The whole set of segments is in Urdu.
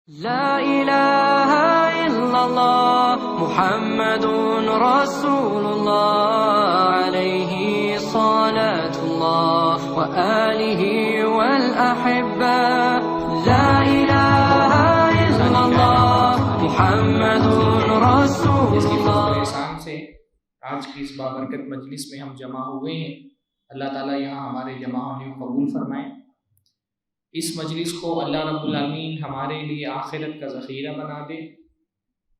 لا الہ الا اللہ محمد رسول اللہ علیہ صلاة اللہ وآلہ والأحبہ لا الہ الا اللہ محمد رسول اللہ۔ احسان سے آج کی اس بابرکت مجلس میں ہم جمع ہوئے ہیں، اللہ تعالیٰ یہاں ہمارے جمع ہونے کو قبول فرمائیں۔ اس مجلس کو اللہ رب العالمین ہمارے لیے آخرت کا ذخیرہ بنا دے،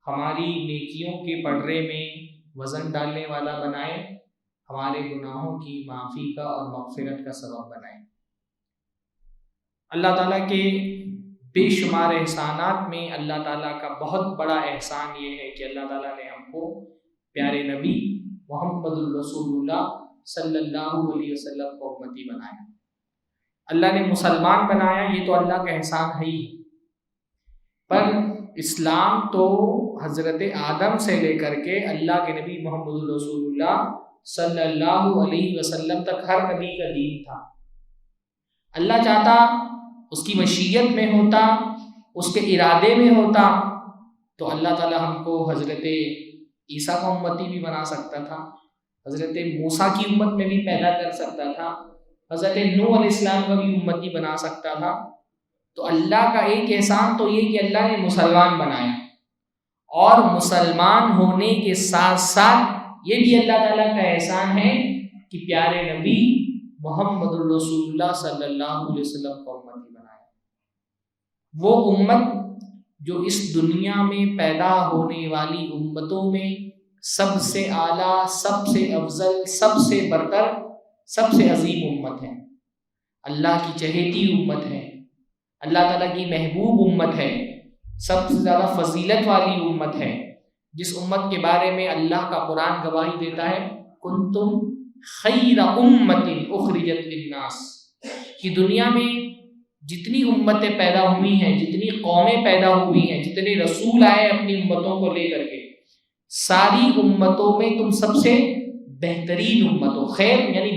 ہماری نیکیوں کے پڑرے میں وزن ڈالنے والا بنائے، ہمارے گناہوں کی معافی کا اور مغفرت کا سبب بنائے۔ اللہ تعالیٰ کے بے شمار احسانات میں اللہ تعالیٰ کا بہت بڑا احسان یہ ہے کہ اللہ تعالیٰ نے ہم کو پیارے نبی محمد الرسول اللہ صلی اللہ علیہ وسلم کو امتی بنایا، اللہ نے مسلمان بنایا، یہ تو اللہ کا احسان ہے ہی۔ پر اسلام تو حضرت آدم سے لے کر کے اللہ کے نبی محمد رسول اللہ صلی اللہ علیہ وسلم تک ہر نبی کا دین تھا۔ اللہ چاہتا اس کی مشیت میں ہوتا، اس کے ارادے میں ہوتا تو اللہ تعالی ہم کو حضرت عیسیٰ کا امتی بھی بنا سکتا تھا، حضرت موسیٰ کی امت میں بھی پیدا کر سکتا تھا، حضرت نوح علیہ السلام کا بھی امتی بنا سکتا تھا۔ تو اللہ کا ایک احسان تو یہ کہ اللہ نے مسلمان بنایا، اور مسلمان ہونے کے ساتھ ساتھ یہ بھی اللہ تعالیٰ کا احسان ہے کہ پیارے نبی محمد الرسول اللہ صلی اللہ علیہ وسلم کا امتی بنایا، وہ امت جو اس دنیا میں پیدا ہونے والی امتوں میں سب سے اعلیٰ، سب سے افضل، سب سے برتر، سب سے عظیم امت ہے، اللہ کی چہیتی امت ہے، اللہ تعالیٰ کی محبوب امت ہے، سب سے زیادہ فضیلت والی امت ہے، جس امت کے بارے میں اللہ کا قرآن گواہی دیتا ہے کنتم خیر امت اخرجت للناس، کہ دنیا میں جتنی امتیں پیدا ہوئی ہیں، جتنی قومیں پیدا ہوئی ہیں، جتنے رسول آئے اپنی امتوں کو لے کر کے، ساری امتوں میں تم سب سے بہترین امت ہو۔ خیر یعنی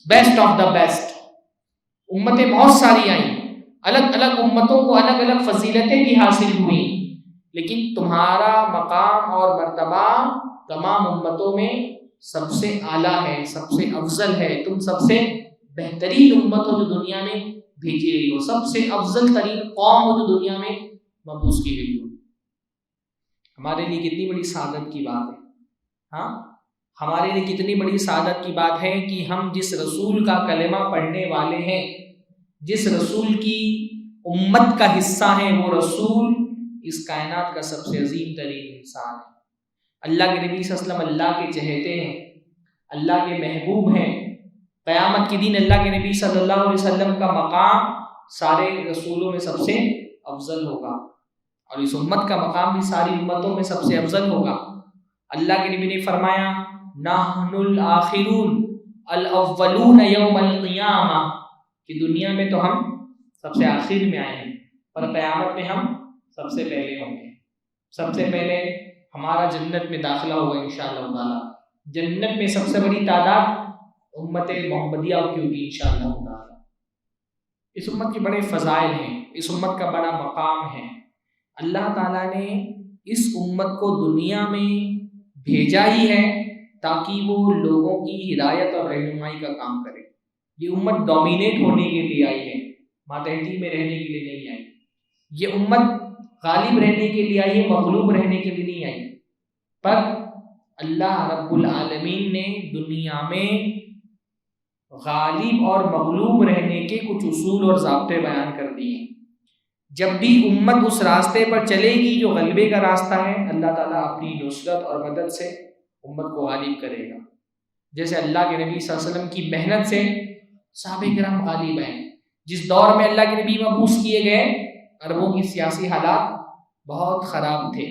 بیسٹ آف دا بیسٹ۔ امتیں بہت ساری آئیں، الگ الگ امتوں کو الگ الگ فضیلتیں بھی حاصل ہوئیں، لیکن تمہارا مقام اور مرتبہ تمام امتوں میں سب سے اعلیٰ ہے، سب سے افضل ہے، تم سب سے بہترین امت ہو جو دنیا میں بھیجی گئی ہو، سب سے افضل ترین قوم ہو جو دنیا میں مبعوث کی گئی ہو۔ ہمارے لیے کتنی بڑی سعادت کی بات ہے، ہاں ہمارے لیے کتنی بڑی سعادت کی بات ہے کہ ہم جس رسول کا کلمہ پڑھنے والے ہیں، جس رسول کی امت کا حصہ ہیں، وہ رسول اس کائنات کا سب سے عظیم ترین انسان ہے۔ اللہ کے نبی صلی اللہ علیہ وسلم اللہ کے چہیتے ہیں، اللہ کے محبوب ہیں۔ قیامت کے دن اللہ کے نبی صلی اللہ علیہ وسلم کا مقام سارے رسولوں میں سب سے افضل ہوگا، اور اس امت کا مقام بھی ساری امتوں میں سب سے افضل ہوگا۔ اللہ کے نبی نے فرمایا نحن الآخرون الاولون یوم القیامہ، کہ دنیا میں تو ہم سب سے آخر میں آئے ہیں، پر قیامت میں ہم سب سے پہلے ہوں گے، سب سے پہلے ہمارا جنت میں داخلہ ہوگا انشاءاللہ تعالی۔ جنت میں سب سے بڑی تعداد امت محمدیہ کی ہوگی انشاءاللہ تعالی۔ اس امت کے بڑے فضائل ہیں، اس امت کا بڑا مقام ہے۔ اللہ تعالیٰ نے اس امت کو دنیا میں بھیجا ہی ہے تاکہ وہ لوگوں کی ہدایت اور رہنمائی کا کام کرے۔ یہ امت ڈومینیٹ ہونے کے لیے آئی ہے، ماتحتی میں رہنے کے لیے نہیں آئی۔ یہ امت غالب رہنے کے لیے آئی ہے، مغلوب رہنے کے لیے نہیں آئی۔ پر اللہ رب العالمین نے دنیا میں غالب اور مغلوب رہنے کے کچھ اصول اور ضابطے بیان کر دیے ہیں۔ جب بھی امت اس راستے پر چلے گی جو غلبے کا راستہ ہے، اللہ تعالیٰ اپنی نصرت اور مدد سے امت کو غالب کرے گا۔ جیسے اللہ کے نبی صلی اللہ علیہ وسلم کی محنت سے صحابہ کرام غالب ہیں۔ جس دور میں اللہ کے نبی مبعوث کیے گئے، عربوں کی سیاسی حالات بہت خراب تھے،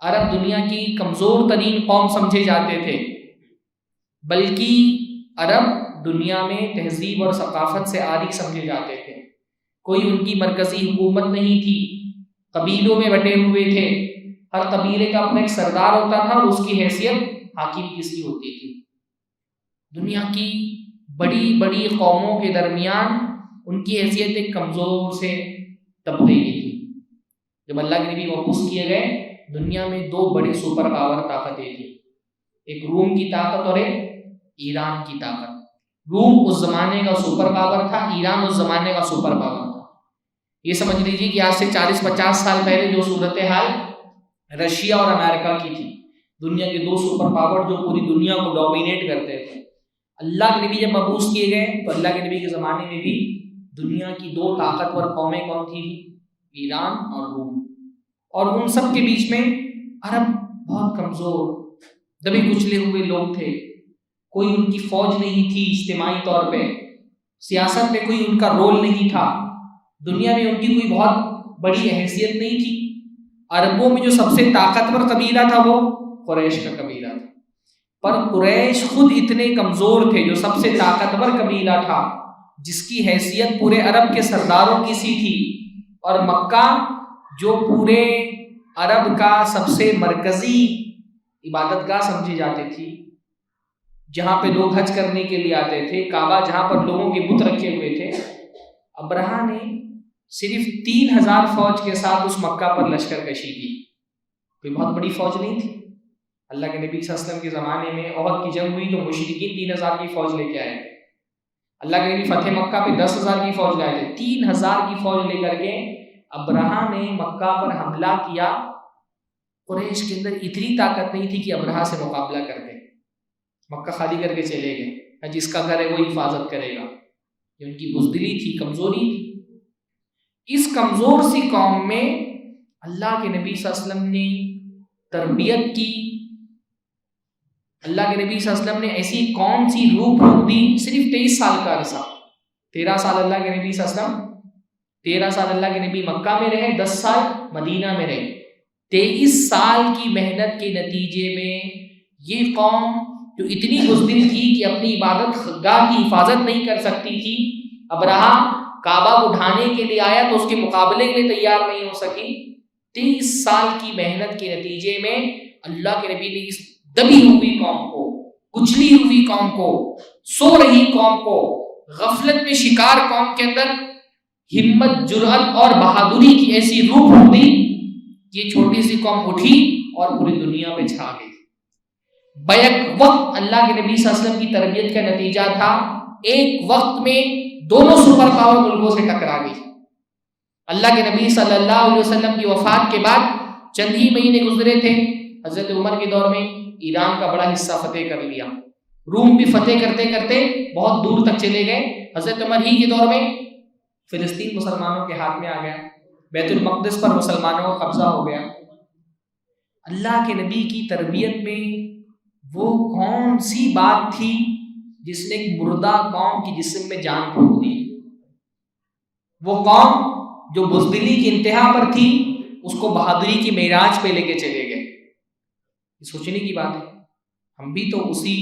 عرب دنیا کی کمزور ترین قوم سمجھے جاتے تھے، بلکہ عرب دنیا میں تہذیب اور ثقافت سے عاری سمجھے جاتے تھے۔ کوئی ان کی مرکزی حکومت نہیں تھی، قبیلوں میں بٹے ہوئے تھے، ہر قبیلے کا اپنا ایک سردار ہوتا تھا اور اس کی حیثیت حاکم کس کی ہوتی تھی۔ دنیا کی بڑی بڑی قوموں کے درمیان ان کی حیثیت ایک کمزور سے طبقے کی تھی. جب اللہ کے نبی مبعوث کیے گئے دنیا میں 2 بڑی سپر پاور طاقتیں تھیں، ایک روم کی طاقت اور ایک ایران کی طاقت. روم اس زمانے کا سپر پاور تھا، ایران اس زمانے کا سپر پاور تھا. یہ سمجھ لیجیے کہ آج سے 40-50 سال پہلے جو صورتحال رشیا اور امریکہ کی تھی، دنیا کے 2 سپر پاور جو پوری دنیا کو ڈومینیٹ کرتے تھے. اللہ کے نبی جب مبعوث کیے گئے تو اللہ کے نبی کے زمانے میں بھی دنیا کی 2 طاقتور قومیں کون تھی؟ ایران اور روم. اور ان سب کے بیچ میں عرب بہت کمزور دبے کچلے ہوئے لوگ تھے. کوئی ان کی فوج نہیں تھی، اجتماعی طور پہ سیاست میں کوئی ان کا رول نہیں تھا، دنیا میں ان کی کوئی بہت بڑی حیثیت نہیں تھی. عربوں میں جو سب سے طاقتور قبیلہ تھا وہ قریش کا قبیلہ تھا. پر قریش خود اتنے کمزور تھے، جو سب سے طاقتور قبیلہ تھا، جس کی حیثیت پورے عرب کے سرداروں کی سی تھی، اور مکہ جو پورے عرب کا سب سے مرکزی عبادت گاہ سمجھی جاتی تھی، جہاں پہ لوگ حج کرنے کے لیے آتے تھے، کعبہ جہاں پر لوگوں کے بت رکھے ہوئے تھے، ابرہہ نے صرف 3000 فوج کے ساتھ اس مکہ پر لشکر کشی کی. کوئی بہت بڑی فوج نہیں تھی. اللہ کے نبی صلی اللہ علیہ وسلم کے زمانے میں احد کی جنگ ہوئی تو مشرکین 3000 کی فوج لے کے آئے تھے. اللہ کے نبی فتح مکہ پہ 10,000 کی فوج لائے تھے. 3000 کی فوج لے کر کے ابرہہ نے مکہ پر حملہ کیا. قریش کے اندر اتنی طاقت نہیں تھی کہ ابرہہ سے مقابلہ کرتے. مکہ خالی کر کے چلے گئے، جس کا گھر ہے وہ حفاظت کرے گا. یہ ان کی بزدلی تھی، کمزوری تھی. اس کمزور سی قوم میں اللہ کے نبی صلی اللہ علیہ وسلم نے تربیت کی. اللہ کے نبی صلی اللہ علیہ وسلم نے ایسی کون سی روح پھونک دی. صرف 23 سال کا عرصہ، 13 سال اللہ کے نبی صلی اللہ علیہ وسلم 13 سال اللہ کے نبی مکہ میں رہے، 10 سال مدینہ میں رہے. 23 سال کی محنت کے نتیجے میں یہ قوم جو اتنی بزدل تھی کہ اپنی عبادت گاہ کی حفاظت نہیں کر سکتی تھی، ابرہہ کعبہ اٹھانے کے لیے آیا تو اس کے مقابلے کے لیے تیار نہیں ہو سکی. 23 سال کی محنت کے نتیجے میں اللہ کے نبی نے اس دبی ہوئی قوم کو، کچلی ہوئی قوم کو، سو رہی قوم کو، غفلت میں شکار قوم کے اندر ہمت، جرأت اور بہادری کی ایسی روح پھونک دی کہ یہ چھوٹی سی قوم اٹھی اور پوری دنیا پہ چھا گئی. بیک وقت اللہ کے نبی صلی اللہ علیہ وسلم کی تربیت کا نتیجہ تھا ایک وقت میں دونوں سپر پاور ملکوں سے ٹکرا گئی. اللہ کے نبی صلی اللہ علیہ وسلم کی وفات کے بعد چند ہی مہینے گزرے تھے، حضرت عمر کے دور میں ایران کا بڑا حصہ فتح کر لیا. روم بھی فتح کرتے کرتے بہت دور تک چلے گئے. حضرت عمر ہی کے دور میں فلسطین مسلمانوں کے ہاتھ میں آ گیا، بیت المقدس پر مسلمانوں کا قبضہ ہو گیا. اللہ کے نبی کی تربیت میں وہ کون سی بات تھی جس نے ایک مردہ قوم کی جسم میں جان پھونک دی؟ وہ قوم جو بزدلی کی انتہا پر تھی، اس کو بہادری کی معراج پہ لے کے چلے گئے. یہ سوچنے کی بات ہے. ہم بھی تو اسی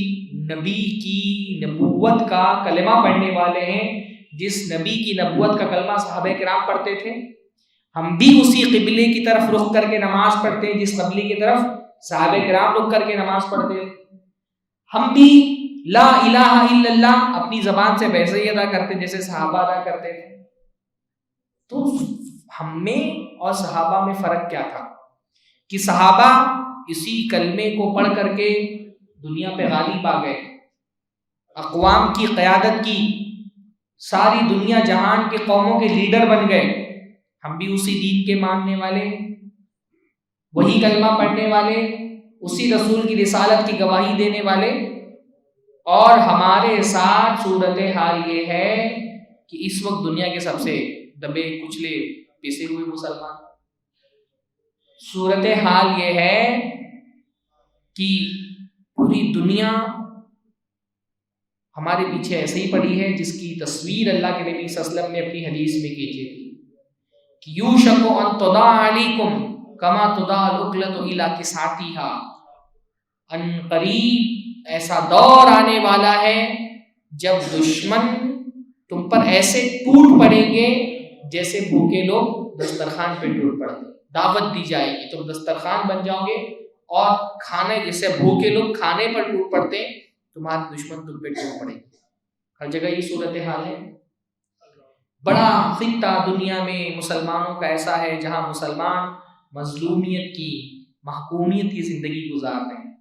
نبی کی نبوت کا کلمہ پڑھنے والے ہیں جس نبی کی نبوت کا کلمہ صحابہ کرام پڑھتے تھے. ہم بھی اسی قبلے کی طرف رخ کر کے نماز پڑھتے ہیں جس قبلے کی طرف صحابہ کرام رخ کر کے نماز پڑھتے تھے. ہم بھی لا الہ الا اللہ اپنی زبان سے ویسے ہی ادا کرتے جیسے صحابہ ادا کرتے تھے. تو ہم میں اور صحابہ میں فرق کیا تھا کہ صحابہ اسی کلمے کو پڑھ کر کے دنیا پہ غالب آ گئے، اقوام کی قیادت کی، ساری دنیا جہان کے قوموں کے لیڈر بن گئے. ہم بھی اسی دین کے ماننے والے، وہی کلمہ پڑھنے والے، اسی رسول کی رسالت کی گواہی دینے والے. اور ہمارے ساتھ صورتحال یہ ہے کہ اس وقت دنیا کے سب سے دبے کچلے پیسے ہوئے مسلمان. صورتحال یہ ہے کہ پوری دنیا ہمارے پیچھے ایسے ہی پڑی ہے جس کی تصویر اللہ کے نبی صلی اللہ علیہ وسلم نے اپنی حدیث میں کیجیے تھی کہ یوشک ان تداع علیکم کما تداع الاکلۃ الی کساتھا. ان قریب ایسا دور آنے والا ہے جب دشمن تم پر ایسے ٹوٹ پڑیں گے جیسے بھوکے لوگ دسترخوان پہ ٹوٹ پڑتے. دعوت دی جائے گی، تم دسترخوان بن جاؤ گے اور کھانے جیسے بھوکے لوگ کھانے پر ٹوٹ پڑتے تمہارے دشمن تم پہ ٹوٹ پڑیں گے. ہر جگہ یہ صورتحال ہے. بڑا خطہ دنیا میں مسلمانوں کا ایسا ہے جہاں مسلمان مظلومیت کی، محکومیت کی زندگی گزار رہے ہیں.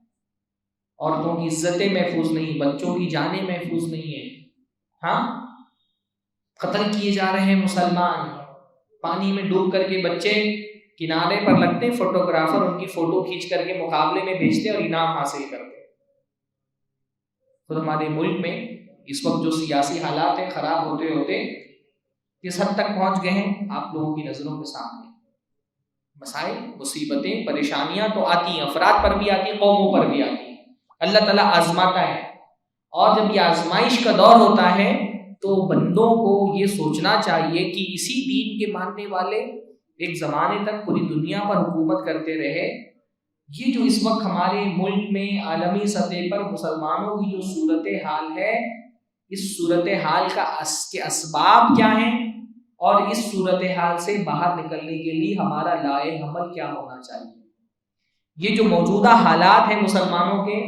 عورتوں کی عزتیں محفوظ نہیں، بچوں کی جانیں محفوظ نہیں ہیں. ہاں، قتل کیے جا رہے ہیں مسلمان. پانی میں ڈوب کر کے بچے کنارے پر لگتے ہیں، فوٹوگرافر ان کی فوٹو کھینچ کر کے مقابلے میں بھیجتے اور انعام حاصل کرتے. تو ہمارے ملک میں اس وقت جو سیاسی حالات ہیں خراب ہوتے ہوتے کس حد تک پہنچ گئے ہیں آپ لوگوں کی نظروں کے سامنے. مسائل، مصیبتیں، پریشانیاں تو آتی ہیں، افراد پر بھی آتی ہیں، قوموں پر بھی آتی ہیں. اللہ تعالیٰ آزماتا ہے، اور جب یہ آزمائش کا دور ہوتا ہے تو بندوں کو یہ سوچنا چاہیے کہ اسی دین کے ماننے والے ایک زمانے تک پوری دنیا پر حکومت کرتے رہے. یہ جو اس وقت ہمارے ملک میں عالمی سطح پر مسلمانوں کی جو صورتحال ہے، اس صورتحال کے اسباب کیا ہیں اور اس صورتحال سے باہر نکلنے کے لیے ہمارا لائے عمل کیا ہونا چاہیے. یہ جو موجودہ حالات ہیں مسلمانوں کے،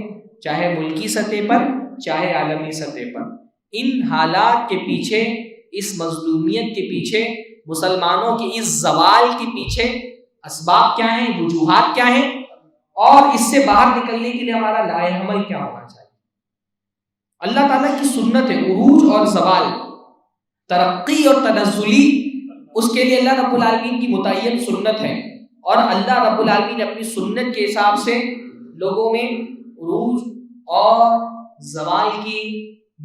چاہے ملکی سطح پر چاہے عالمی سطح پر، ان حالات کے پیچھے، اس مظلومیت کے پیچھے، مسلمانوں کے اس زوال کے پیچھے اسباب کیا ہیں، وجوہات کیا ہیں، اور اس سے باہر نکلنے کے لیے ہمارا لائے عمل کیا ہونا چاہیے. اللہ تعالیٰ کی سنت ہے عروج اور زوال، ترقی اور تنزلی، اس کے لیے اللہ رب العالمین کی متعین سنت ہے، اور اللہ رب العالمین اپنی سنت کے حساب سے لوگوں میں عروج اور زوال کی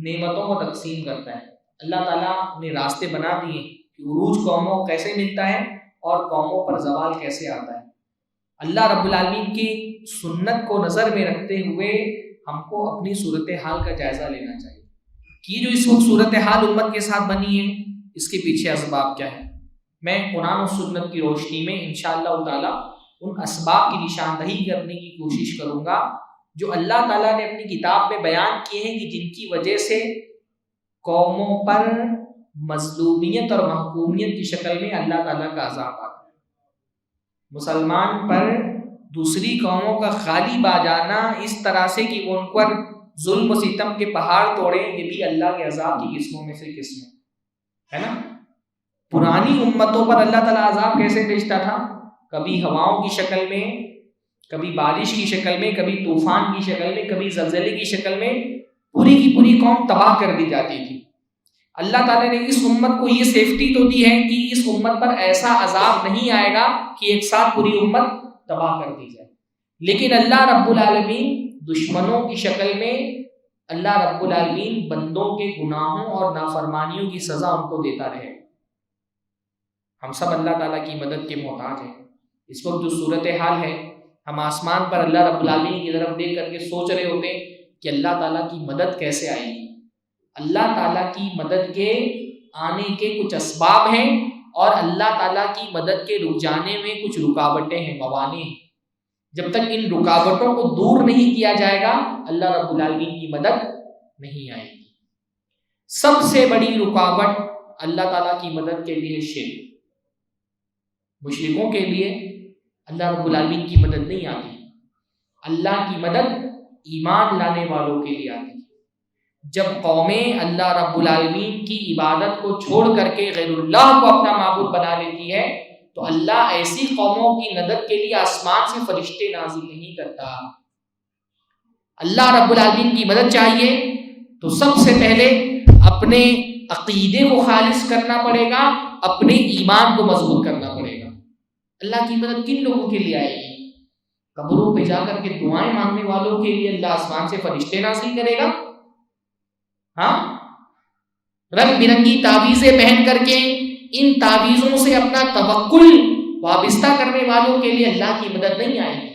نعمتوں کو تقسیم کرتا ہے. اللہ تعالیٰ نے راستے بنا دیے کہ عروج قوموں کو کیسے ملتا ہے اور قوموں پر زوال کیسے آتا ہے. اللہ رب العالمین کی سنت کو نظر میں رکھتے ہوئے ہم کو اپنی صورتحال کا جائزہ لینا چاہیے کہ جو اس وقت صورتحال امت کے ساتھ بنی ہے، اس کے پیچھے اسباب کیا ہے. میں قرآن و سنت کی روشنی میں انشاءاللہ تعالی ان اسباب کی نشاندہی کرنے کی کوشش کروں گا جو اللہ تعالیٰ نے اپنی کتاب میں بیان کیے ہیں کہ جن کی وجہ سے قوموں پر مظلومیت اور محکومیت کی شکل میں اللہ تعالیٰ کا عذاب آتا ہے. مسلمان پر دوسری قوموں کا غالب آ جانا اس طرح سے کہ وہ ان پر ظلم و ستم کے پہاڑ توڑے، یہ بھی اللہ کے عذاب کی قسموں میں سے قسم ہے نا. پرانی امتوں پر اللہ تعالیٰ عذاب کیسے بھیجتا تھا؟ کبھی ہواؤں کی شکل میں، کبھی بارش کی شکل میں، کبھی طوفان کی شکل میں، کبھی زلزلے کی شکل میں پوری کی پوری قوم تباہ کر دی جاتی تھی. اللہ تعالیٰ نے اس امت کو یہ سیفٹی تو دی ہے کہ اس امت پر ایسا عذاب نہیں آئے گا کہ ایک ساتھ پوری امت تباہ کر دی جائے. لیکن اللہ رب العالمین دشمنوں کی شکل میں، اللہ رب العالمین بندوں کے گناہوں اور نافرمانیوں کی سزا ان کو دیتا رہے. ہم سب اللہ تعالیٰ کی مدد کے محتاج ہیں. اس وقت جو صورتحال ہے، ہم آسمان پر اللہ رب العالمین کی طرف دیکھ کر کے سوچ رہے ہوتے ہیں کہ اللہ تعالیٰ کی مدد کیسے آئے گی. اللہ تعالیٰ کی مدد کے آنے کے کچھ اسباب ہیں، اور اللہ تعالیٰ کی مدد کے رک جانے میں کچھ رکاوٹیں ہیں، موانع ہیں. جب تک ان رکاوٹوں کو دور نہیں کیا جائے گا اللہ رب العالمین کی مدد نہیں آئے گی. سب سے بڑی رکاوٹ اللہ تعالیٰ کی مدد کے لیے شرک. مشرکوں کے لیے اللہ رب العالمین کی مدد نہیں آتی. اللہ کی مدد ایمان لانے والوں کے لیے آتی. جب قومیں اللہ رب العالمین کی عبادت کو چھوڑ کر کے غیر اللہ کو اپنا معبود بنا لیتی ہے تو اللہ ایسی قوموں کی مدد کے لیے آسمان سے فرشتے نازل نہیں کرتا. اللہ رب العالمین کی مدد چاہیے تو سب سے پہلے اپنے عقیدے کو خالص کرنا پڑے گا، اپنے ایمان کو مضبوط کرنا پڑے گا. اللہ کی مدد کن لوگوں کے لیے آئے گی؟ قبروں پہ جا کر کے دعائیں مانگنے والوں کے لیے اللہ آسمان سے فرشتے نازل کرے گا. ہاں، رنگ برنگی تعویذیں پہن کر کے ان تعویذوں سے اپنا توکل وابستہ کرنے والوں کے لیے اللہ کی مدد نہیں آئے گی.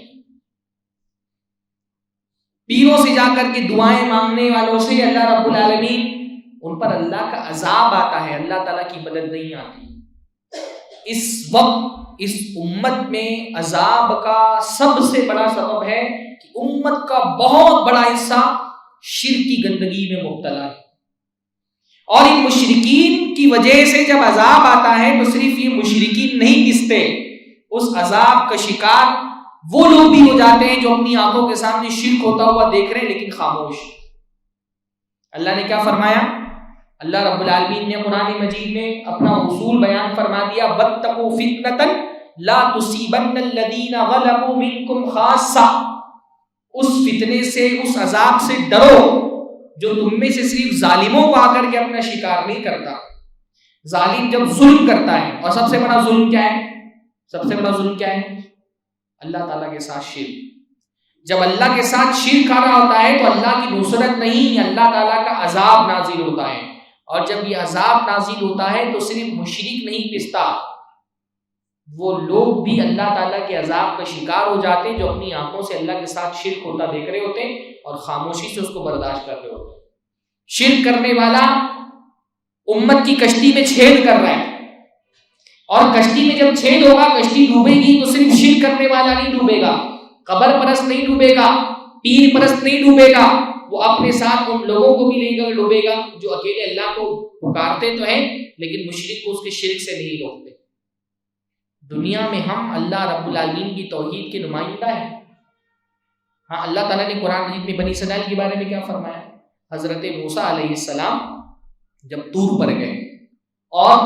پیروں سے جا کر کے دعائیں مانگنے والوں سے اللہ رب العالمین ان پر اللہ کا عذاب آتا ہے، اللہ تعالیٰ کی مدد نہیں آتی. اس وقت اس امت میں عذاب کا سب سے بڑا سبب ہے کہ امت کا بہت بڑا حصہ شرک کی گندگی میں مبتلا ہے. اور ان مشرکین کی وجہ سے جب عذاب آتا ہے تو صرف یہ مشرکین نہیں پستے، اس عذاب کا شکار وہ لوگ بھی ہو جاتے ہیں جو اپنی آنکھوں کے سامنے شرک ہوتا ہوا دیکھ رہے ہیں لیکن خاموش. اللہ نے کیا فرمایا؟ اللہ رب العالمین نے قرآن مجید میں اپنا اصول بیان فرما دیا، وَاتَّقُوا فِتْنَةً لَا تُصِيبَنَّ الَّذِينَ ظَلَمُوا مِنْكُمْ خَاصَّةً، اس فتنے سے، اس عذاب سے ڈرو جو تم میں سے صرف ظالموں کو آ کر کے اپنا شکار نہیں کرتا۔ ظالم جب ظلم کرتا ہے، اور سب سے بڑا ظلم کیا ہے؟ سب سے بڑا ظلم کیا ہے؟ اللہ تعالیٰ کے ساتھ شرک۔ جب اللہ کے ساتھ شرک آ رہا ہوتا ہے تو اللہ کی نصرت نہیں، اللہ تعالیٰ کا عذاب نازل ہوتا ہے، اور جب یہ عذاب نازل ہوتا ہے تو صرف مشرک نہیں پستا، وہ لوگ بھی اللہ تعالیٰ کے عذاب کا شکار ہو جاتے ہیں جو اپنی آنکھوں سے اللہ کے ساتھ شرک ہوتا دیکھ رہے ہوتے ہیں اور خاموشی سے اس کو برداشت کر رہے ہوتے ہیں۔ شرک کرنے والا امت کی کشتی میں چھید کر رہا ہے، اور کشتی میں جب چھید ہوگا، کشتی ڈوبے گی تو صرف شرک کرنے والا نہیں ڈوبے گا، قبر پرست نہیں ڈوبے گا، پیر پرست نہیں ڈوبے گا، وہ اپنے ساتھ ان لوگوں کو بھی لے کر ڈوبے گا جو اکیلے اللہ کو پکارتے تو ہیں لیکن مشرک کو اس کے شرک سے نہیں روکتے۔ دنیا میں ہم اللہ رب العالمین کی توحید کے نمائندہ ہیں۔ ہاں، اللہ تعالیٰ نے قرآن مجید میں بنی اسرائیل کے بارے میں کیا فرمایا؟ حضرت موسیٰ علیہ السلام جب طور پر گئے اور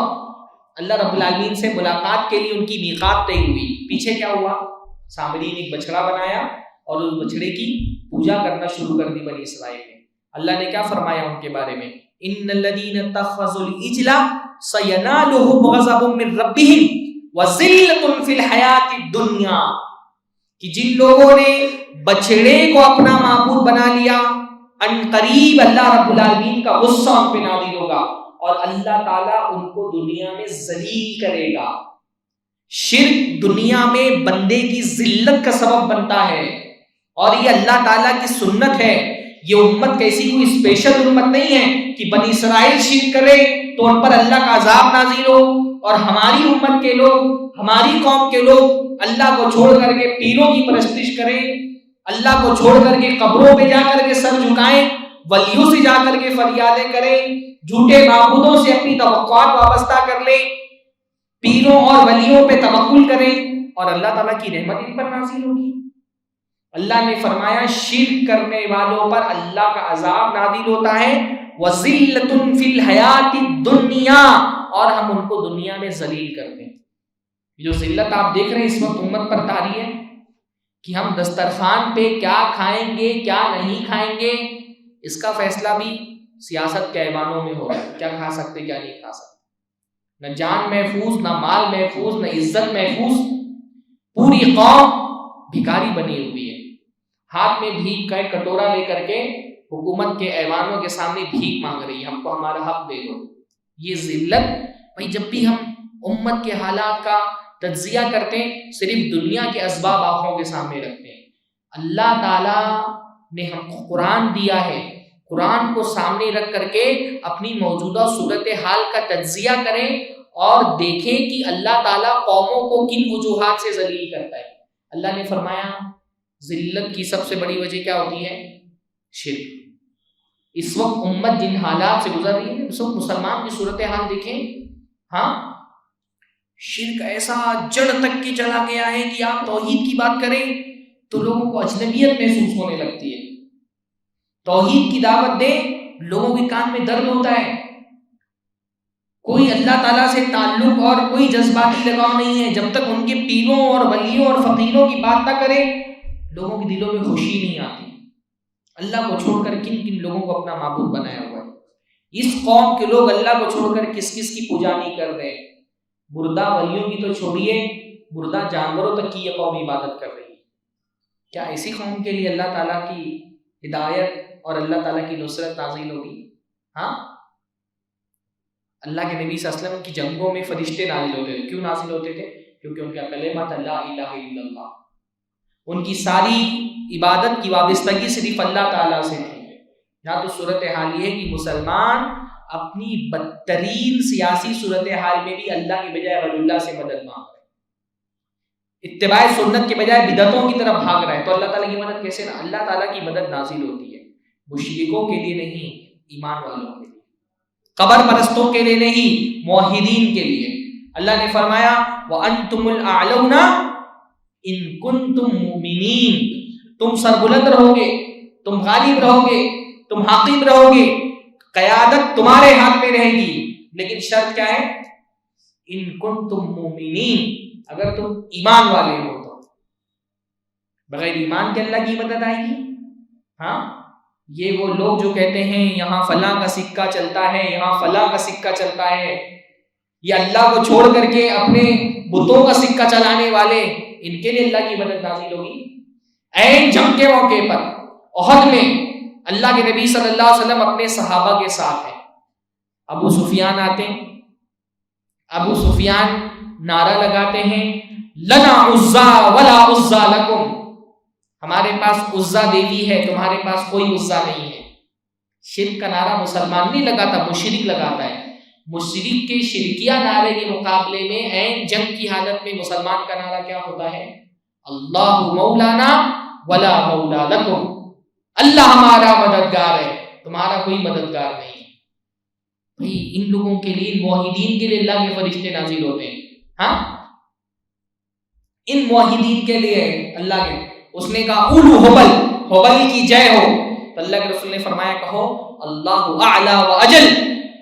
اللہ رب العالمین سے ملاقات کے لیے ان کی میقات طے ہوئی، پیچھے کیا ہوا؟ سامرین ایک بچڑا بنایا اور اس بچڑے کی پوجا کرنا شروع کر دی بنی اسرائیل نے۔ اللہ نے کیا فرمایا ان کے بارے میں؟ ان الذین اتخذوا العجل سینالہم غضب من ربہم وذلۃ فی الحیاۃ الدنیا، کہ جن لوگوں نے بچڑے کو اپنا معبود بنا لیا، ان قریب اللہ رب العالمین کا غصہ ان پہ نازل ہوگا اور اللہ تعالیٰ ان کو دنیا میں ذلیل کرے گا۔ شرک دنیا میں بندے کی ذلت کا سبب بنتا ہے، اور یہ اللہ تعالیٰ کی سنت ہے۔ یہ امت کیسی کوئی اسپیشل امت نہیں ہے کہ بنی اسرائیل شرک کرے تو ان پر اللہ کا عذاب نازل ہو، اور ہماری امت کے لوگ، ہماری قوم کے لوگ اللہ کو چھوڑ کر کے پیروں کی پرستش کریں، اللہ کو چھوڑ کر کے قبروں پہ جا کر کے سر جھکائیں، ولیوں سے جا کر کے فریادیں کریں، جھوٹے معبودوں سے اپنی توقعات وابستہ کر لیں، پیروں اور ولیوں پہ توکل کریں، اور اللہ تعالیٰ کی رحمت ان پر نازل ہوگی۔ اللہ نے فرمایا شرک کرنے والوں پر اللہ کا عذاب نازل ہوتا ہے، وَذِلَّةٌ فِي الْحَيَاةِ الدُّنْيَا، اور ہم ان کو دنیا میں ذلیل کرتے ہیں۔ جو ذلت آپ دیکھ رہے ہیں اس وقت امت پر طاری ہے کہ ہم دسترخوان پہ کیا کھائیں گے کیا نہیں کھائیں گے، اس کا فیصلہ بھی سیاست کے ایوانوں میں ہو رہا ہے، کیا کھا سکتے کیا نہیں کھا سکتے، نہ جان محفوظ، نہ مال محفوظ، نہ عزت محفوظ۔ پوری قوم بھکاری بنی ہوئی ہے، ہاتھ میں بھیک کا ایک کٹورا لے کر کے حکومت کے ایوانوں کے سامنے بھیک مانگ رہی ہے، ہم کو ہمارا حق دے دو۔ یہ ذلت بھائی، جب بھی ہم امت کے حالات کا تجزیہ کرتے ہیں صرف دنیا کے اسباب آنکھوں کے سامنے رکھتے ہیں۔ اللہ تعالیٰ نے ہم کو قرآن دیا ہے، قرآن کو سامنے رکھ کر کے اپنی موجودہ صورتحال کا تجزیہ کریں اور دیکھیں کہ اللہ تعالیٰ قوموں کو کن وجوہات سے ذلیل کرتا ہے۔ اللہ نے فرمایا ذلت کی سب سے بڑی وجہ کیا ہوتی ہے؟ شرک۔ اس وقت امت جن حالات سے گزر رہی ہے، اس وقت مسلمان کی صورتحال دیکھیں، ہاں شرک ایسا جڑ تک کے چلا گیا ہے کہ آپ توحید کی بات کریں تو لوگوں کو اجنبیت محسوس ہونے لگتی ہے، توحید کی دعوت دیں لوگوں کے کان میں درد ہوتا ہے، کوئی اللہ تعالیٰ سے تعلق اور کوئی جذباتی لگاؤ نہیں ہے، جب تک ان کے پیروں اور ولیوں اور فقیروں کی بات نہ کریں لوگوں کے دلوں میں خوشی نہیں آتی۔ اللہ کو چھوڑ کر کن کن لوگوں کو اپنا معبود بنایا ہوا ہے۔ اس قوم کے لوگ اللہ کو چھوڑ کر کس کس کی پوجا نہیں کر رہے، مردہ ولیوں کی تو چھوڑیے، مردہ جانوروں تک کی یہ قوم عبادت کر رہی ہے۔ کیا ایسی قوم کے لیے اللہ تعالیٰ کی ہدایت اور اللہ تعالیٰ کی نصرت نازل ہوگی؟ ہاں، اللہ کے نبی صلی اللہ علیہ وسلم کی جنگوں میں فرشتے نازل ہوتے تھے۔ کیوں نازل ہوتے تھے؟ کیونکہ ان کا کلمہ تھا لا الہ الا اللہ، ان کی ساری عبادت کی وابستگی صرف اللہ تعالیٰ سے تھی۔ یہاں تو صورتحال یہ ہے کہ مسلمان اپنی بدترین سیاسی صورتحال میں بھی اللہ کے بجائے غیر اللہ سے مدد مانگ رہے ہیں، اتباع سنت کے بجائے بدعتوں کی طرف بھاگ رہے ہیں، تو اللہ تعالیٰ کی مدد کیسے؟ اللہ تعالیٰ کی مدد نازل ہوتی ہے مشرکوں کے لیے نہیں، ایمان والوں کے لیے، قبر پرستوں کے لیے نہیں، موحدین کے لیے۔ اللہ نے فرمایا وَأَنْتُمُ الْأَعْلَوْنَ إِن كُنتُم مُؤْمِنِينَ، تم سربلند رہو گے، تم غالب رہو گے، تم حاکم رہو گے، قیادت تمہارے ہاتھ میں رہے گی، لیکن شرط کیا ہے؟ ان کنتم مومنین، اگر تم ایمان والے ہو تو۔ بغیر ایمان کے اللہ کی مدد آئے گی؟ ہاں، یہ وہ لوگ جو کہتے ہیں یہاں فلاں کا سکہ چلتا ہے، یہاں فلاں کا سکہ چلتا ہے، یا اللہ کو چھوڑ کر کے اپنے بتوں کا سکہ چلانے والے، ان کے لیے اللہ کی مدد نازل ہوگی؟ عین جنگ کے موقع پر احد میں اللہ کے نبی صلی اللہ علیہ وسلم اپنے صحابہ کے ساتھ ہیں، ابو سفیان آتے ہیں، ابو سفیان نعرہ لگاتے ہیں لنا عزا ولا عزا لکم، ہمارے پاس عزا دیوی ہے، تمہارے پاس کوئی عزا نہیں ہے۔ شرک کا نعرہ مسلمان نہیں لگاتا، مشرک لگاتا ہے۔ مشرک کے شرکیہ نعرے کے مقابلے میں عین جنگ کی حالت میں مسلمان کا نعرہ کیا ہوتا ہے؟ اللہ مولانا ولا مولا لکم، اللہ ہمارا مددگار ہے، تمہارا کوئی مددگار نہیں ہے۔ بھئی ان لوگوں کے لیے، ان موحدین کے لیے اللہ کے فرشتے نازل ہوتے ہیں، ہاں، ان موحدین کے لیے اللہ کے، اس نے کہا اولو حبل، حبل کی جے ہو، تو اللہ کے رسول نے فرمایا کہو اللہ اعلی و اجل،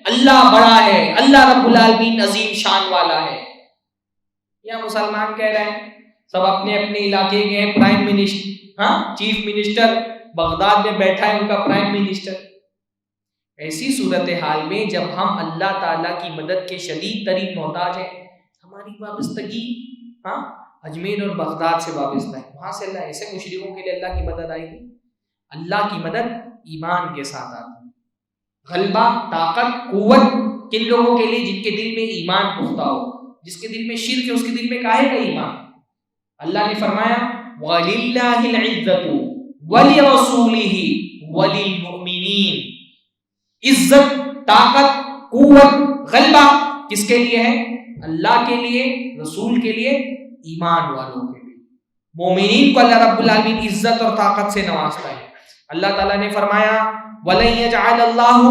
اللہ بڑا ہے، اللہ رب العالمین عظیم شان والا ہے۔ یا مسلمان کہہ رہے ہیں سب اپنے اپنے علاقے کے ہیں، پرائم منسٹر، ہاں، چیف منسٹر بغداد میں بیٹھا ہے ان کا پرائم منسٹر۔ ایسی صورتحال میں جب ہم اللہ تعالیٰ کی مدد کے شدید ترین محتاج ہیں، ہماری وابستگی ہاں اجمیر اور بغداد سے وابستہ ہے، وہاں سے اللہ، ایسے مشرکوں کے لیے اللہ کی مدد آئے گی؟ اللہ کی مدد ایمان کے ساتھ آتی ہے۔ غلبہ، طاقت، قوت کن لوگوں کے لیے؟ جن کے دل میں ایمان پختہ ہو، جس کے دل میں شرک ہے اس کے دل میں کاہے کا ایمان؟ اللہ نے فرمایا وَلِلَّهِ الْعِزَّةُ وَلِرَسُولِهِ وَلِلْمُؤْمِنِينَ، عزت، طاقت، قوت، غلبہ کس کے لیے ہے؟ اللہ کے لیے، رسول کے لیے، ایمان والوں کے لیے۔ مومنین کو اللہ رب العالمین عزت اور طاقت سے نوازتا ہے۔ اللہ تعالیٰ نے فرمایا وَلَن يَجْعَلَ اللَّهُ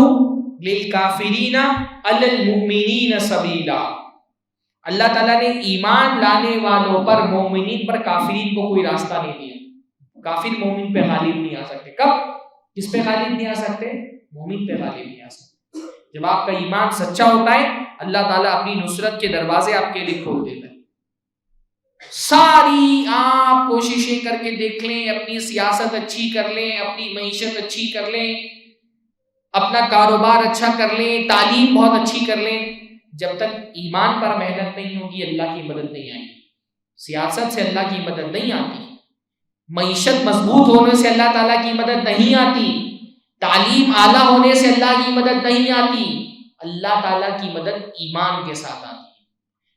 لِلْكَافِرِينَ عَلَى الْمُؤْمِنِينَ سَبِيلًا، اللہ تعالیٰ نے ایمان لانے والوں پر، مومنین پر کافرین کو کوئی راستہ نہیں دیا۔ کافر مومن پہ غالب نہیں آ سکتے۔ کب؟ کس پہ غالب نہیں آ سکتے؟ مومن پہ غالب نہیں آ سکتے۔ جب آپ کا ایمان سچا ہوتا ہے اللہ تعالیٰ اپنی نصرت کے دروازے آپ کے لیے کھول دیتا ہے۔ ساری آپ کوششیں کر کے دیکھ لیں، اپنی سیاست اچھی کر لیں، اپنی معیشت اچھی کر لیں، اپنا کاروبار اچھا کر لیں، تعلیم بہت اچھی کر لیں، جب تک ایمان پر محنت نہیں ہوگی اللہ کی مدد نہیں آئے گی۔ سیاست سے اللہ کی مدد نہیں آتی، معیشت مضبوط ہونے سے اللہ تعالیٰ کی مدد نہیں آتی، تعلیم اعلیٰ ہونے سے اللہ کی مدد نہیں آتی۔ اللہ تعالیٰ کی مدد ایمان کے ساتھ آتی ہے۔